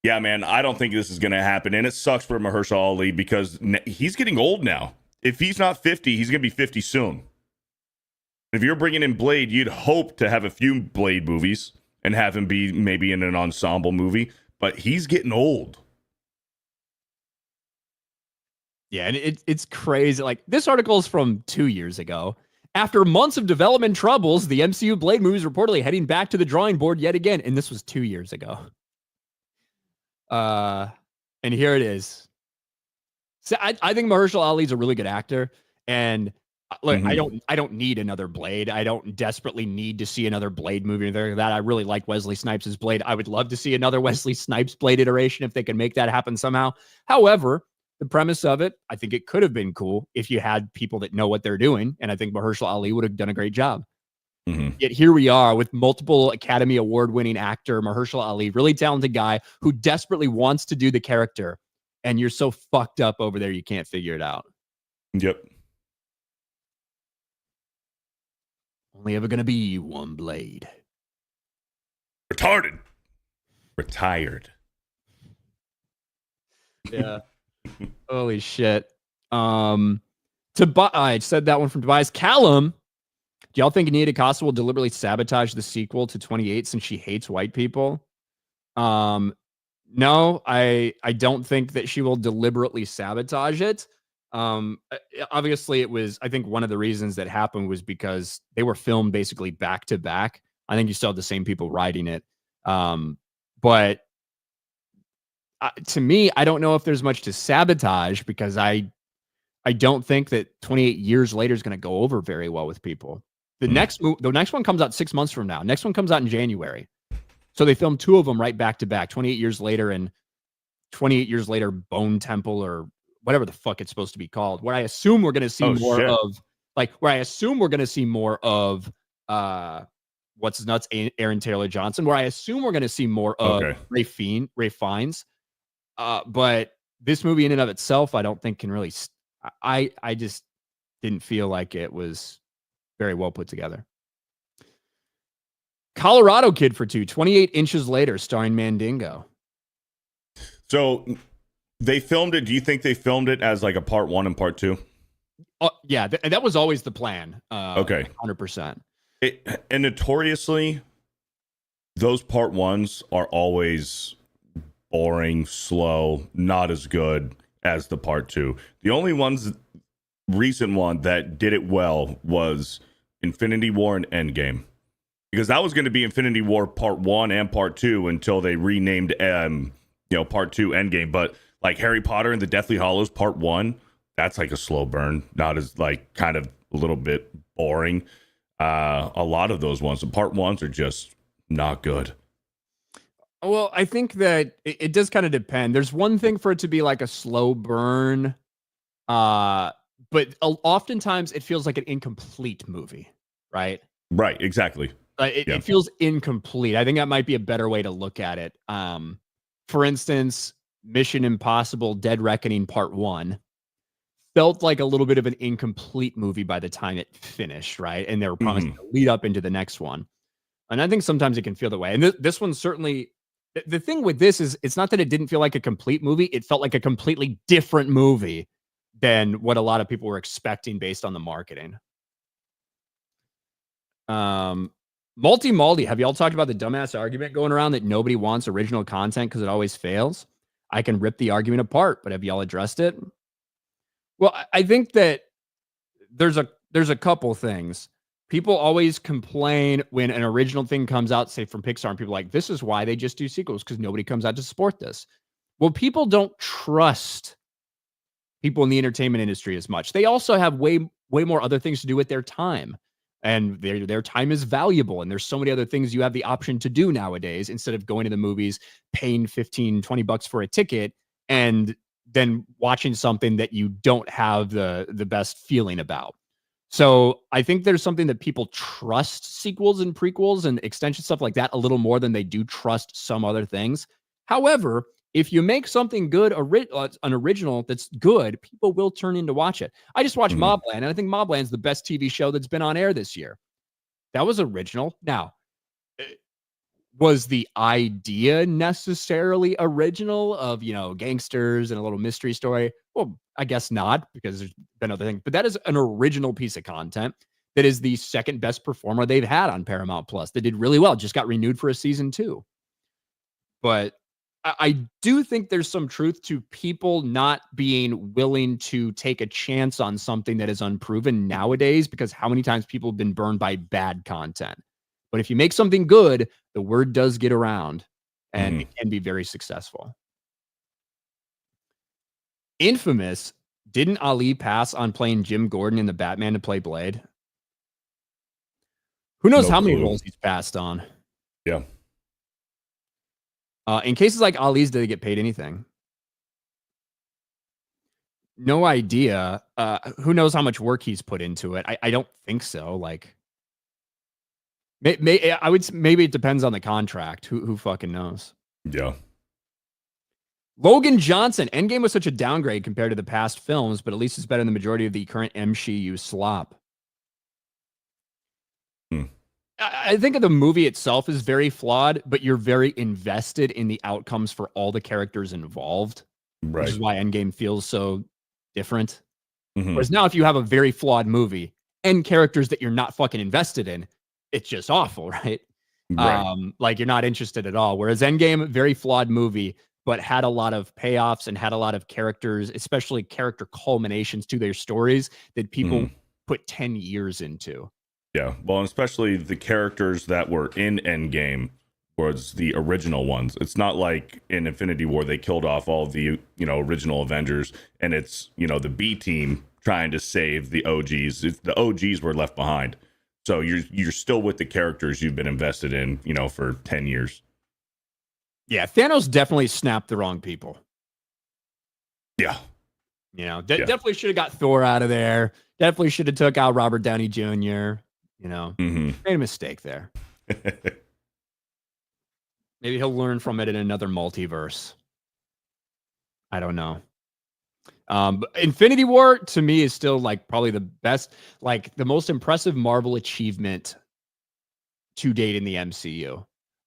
Yeah, man, I don't think this is going to happen. And it sucks for Mahershala Ali because he's getting old now. If he's not 50, he's going to be 50 soon. If you're bringing in Blade, you'd hope to have a few Blade movies and have him be maybe in an ensemble movie. But he's getting old. Yeah, and it's crazy. Like, this article is from 2 years ago. After months of development troubles, the MCU Blade movie is reportedly heading back to the drawing board yet again. And this was 2 years ago. And here it is. So I think Mahershala Ali is a really good actor. And look, I don't need another Blade. I don't desperately need to see another Blade movie or anything like that. I really like Wesley Snipes' Blade. I would love to see another Wesley Snipes Blade iteration if they can make that happen somehow. However, the premise of it, I think it could have been cool if you had people that know what they're doing. And I think Mahershala Ali would have done a great job. Yet here we are with multiple Academy Award-winning actor Mahershala Ali, really talented guy who desperately wants to do the character. And you're so fucked up over there, you can't figure it out. Yep. Only ever going to be one Blade. Retarded. Retired. Yeah. Holy shit. I said that one from Tobias. Callum, do y'all think Nia DaCosta will deliberately sabotage the sequel to 28 since she hates white people? No, I don't think that she will deliberately sabotage it. Obviously it was, I think one of the reasons that happened was because they were filmed basically back to back. I think you still have the same people writing it. But to me, I don't know if there's much to sabotage because I don't think that 28 years later is going to go over very well with people. The next one comes out 6 months from now. Next one comes out in January. So they filmed 2 of them right back to back, 28 years later and 28 years later Bone Temple or whatever the fuck it's supposed to be called, where I assume we're going to see more of what's his nuts, Aaron Taylor Johnson, where I assume we're going to see more of Ray Fiennes. But this movie in and of itself, I don't think can really, I just didn't feel like it was very well put together. Colorado Kid for 2, 28 Inches Later, starring Mandingo. So they filmed it. Do you think they filmed it as like a part 1 and part 2? Yeah, that was always the plan. 100%. And notoriously, those part 1s are always boring, slow, not as good as the part 2. The only recent one that did it well was Infinity War and Endgame. Because that was going to be Infinity War Part 1 and Part 2 until they renamed, Part 2 Endgame. But like Harry Potter and the Deathly Hallows Part 1, that's like a slow burn. Not as like kind of a little bit boring. A lot of those ones, the part ones are just not good. Well, I think that it does kind of depend. There's one thing for it to be like a slow burn, but oftentimes it feels like an incomplete movie, right? Right, exactly. It feels incomplete. I think that might be a better way to look at it. For instance, Mission Impossible: Dead Reckoning Part 1 felt like a little bit of an incomplete movie by the time it finished, right? And they were promising to lead up into the next one. And I think sometimes it can feel that way. And this one certainly, the thing with this is it's not that it didn't feel like a complete movie. It felt like a completely different movie than what a lot of people were expecting based on the marketing. Malty, have y'all talked about the dumbass argument going around that nobody wants original content because it always fails? I can rip the argument apart, but have y'all addressed it? Well, I think that there's a couple things. People always complain when an original thing comes out, say from Pixar, and people are like, this is why they just do sequels, because nobody comes out to support this. Well, people don't trust people in the entertainment industry as much. They also have way more other things to do with their time. And their time is valuable. And there's so many other things you have the option to do nowadays instead of going to the movies, paying $15-20 for a ticket, and then watching something that you don't have the best feeling about. So I think there's something that people trust sequels and prequels and extension stuff like that a little more than they do trust some other things. However, if you make something good, an original that's good, people will turn in to watch it. I just watched Mobland, and I think Mobland's the best TV show that's been on air this year. That was original. Now, was the idea necessarily original of, gangsters and a little mystery story? Well, I guess not, because there's been other things. But that is an original piece of content that is the second best performer they've had on Paramount Plus. They did really well. Just got renewed for a season 2. But I do think there's some truth to people not being willing to take a chance on something that is unproven nowadays, because how many times people have been burned by bad content. But if you make something good, the word does get around, and it can be very successful. Infamous, didn't Ali pass on playing Jim Gordon in the Batman to play Blade? Who knows how many roles he's passed on? Yeah. In cases like Ali's, did they get paid anything? No idea. Who knows how much work he's put into it? I don't think so. Like, maybe it depends on the contract. Who fucking knows? Yeah. Logan Johnson. Endgame was such a downgrade compared to the past films, but at least it's better than the majority of the current MCU slop. I think of the movie itself is very flawed, but you're very invested in the outcomes for all the characters involved, Right. which is why Endgame feels so different. Whereas now, if you have a very flawed movie and characters that you're not fucking invested in, it's just awful, right? Like you're not interested at all. Whereas Endgame, very flawed movie, but had a lot of payoffs and had a lot of characters, especially character culminations to their stories that people put 10 years into. Yeah, well, especially the characters that were in Endgame was the original ones. It's not like in Infinity War they killed off all the original Avengers, and it's the B team trying to save the OGs. The OGs were left behind, so you're still with the characters you've been invested in, for 10 years. Yeah, Thanos definitely snapped the wrong people. Yeah, definitely should have got Thor out of there. Definitely should have took out Robert Downey Jr. Made a mistake there. Maybe he'll learn from it in another multiverse. I don't know. But Infinity War to me is still like probably the best, like the most impressive Marvel achievement to date in the MCU.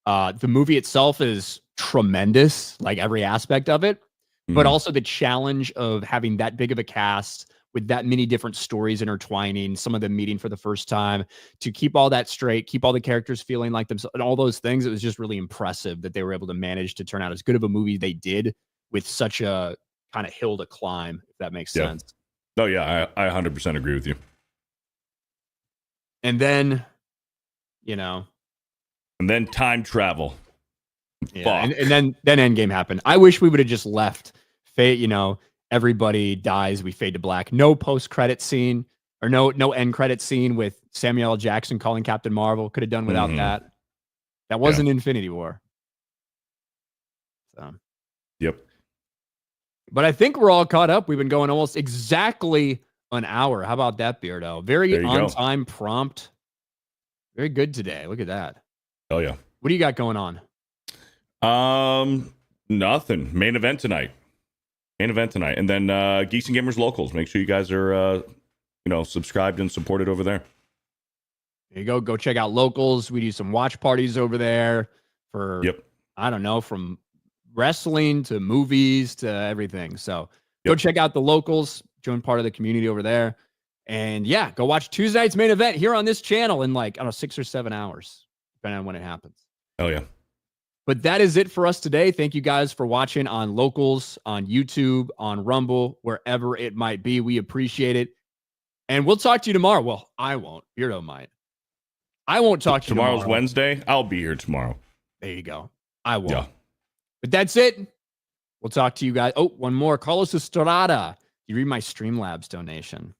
The movie itself is tremendous, like every aspect of it, but also the challenge of having that big of a cast with that many different stories intertwining, some of them meeting for the first time, to keep all that straight, keep all the characters feeling like themselves, and all those things. It was just really impressive that they were able to manage to turn out as good of a movie they did with such a kind of hill to climb, if that makes sense. Oh, yeah, I 100% agree with you. And then, And then time travel. Yeah, and then Endgame happened. I wish we would have just left Fate, everybody dies, we fade to black. No post-credit scene or no end credit scene with Samuel L. Jackson calling Captain Marvel. Could have done without that. That wasn't Infinity War. So, yep. But I think we're all caught up. We've been going almost exactly an hour. How about that, Beardo? Very on time, prompt. Very good today. Look at that. Oh yeah. What do you got going on? Nothing. Main event tonight. And then Geeks and Gamers Locals. Make sure you guys are subscribed and supported over there. There you go. Go check out Locals. We do some watch parties over there for I don't know, from wrestling to movies to everything. So go check out the Locals, join part of the community over there. And yeah, go watch Tuesday night's main event here on this channel in 6 or 7 hours, depending on when it happens. Oh yeah. But that is it for us today. Thank you guys for watching on Locals, on YouTube, on Rumble, wherever it might be. We appreciate it. And we'll talk to you tomorrow. Well, I won't. Beardo might. I won't talk to you tomorrow. Tomorrow's Wednesday. I'll be here tomorrow. There you go. I won't. Yeah. But that's it. We'll talk to you guys. Oh, one more. Carlos Estrada. You read my Streamlabs donation.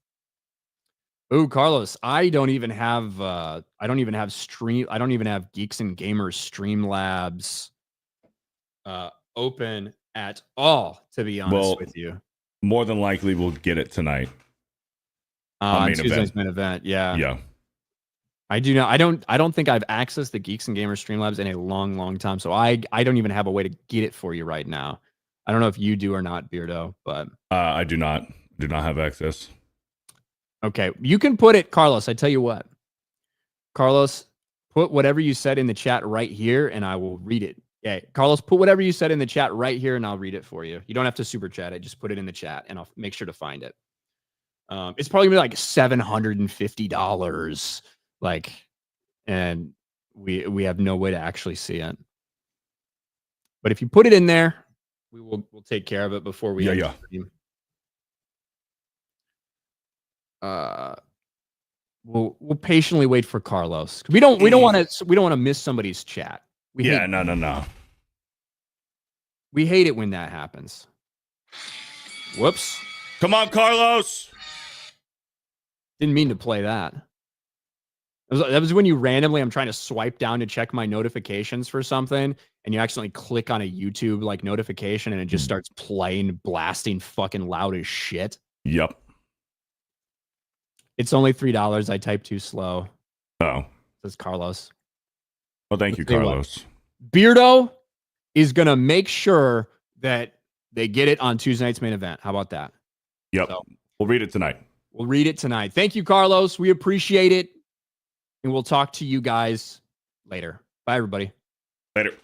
Oh, Carlos, I don't even have Geeks and Gamers Streamlabs open at all, to be honest with you. More than likely we'll get it tonight. On Tuesday's main event. Yeah. Yeah. I do not. I don't think I've accessed the Geeks and Gamers Streamlabs in a long, long time. So I don't even have a way to get it for you right now. I don't know if you do or not, Beardo, but I do not have access. Okay, you can put it, Carlos. I tell you what, Carlos, put whatever you said in the chat right here, and I will read it. Yeah, Carlos, put whatever you said in the chat right here, and I'll read it for you. You don't have to super chat it; just put it in the chat, and I'll make sure to find it. It's probably gonna be like $750, and we have no way to actually see it. But if you put it in there, we'll take care of it before we end the stream. We'll patiently wait for Carlos. We don't want to miss somebody's chat. No. We hate it when that happens. Whoops. Come on, Carlos. Didn't mean to play that. That was when you randomly, I'm trying to swipe down to check my notifications for something, and you accidentally click on a YouTube notification, and it just starts playing, blasting fucking loud as shit. Yep. It's only $3. I typed too slow. Oh. Says Carlos. Well, thank you, Carlos. Beardo is going to make sure that they get it on Tuesday night's main event. How about that? Yep. So, we'll read it tonight. Thank you, Carlos. We appreciate it. And we'll talk to you guys later. Bye, everybody. Later.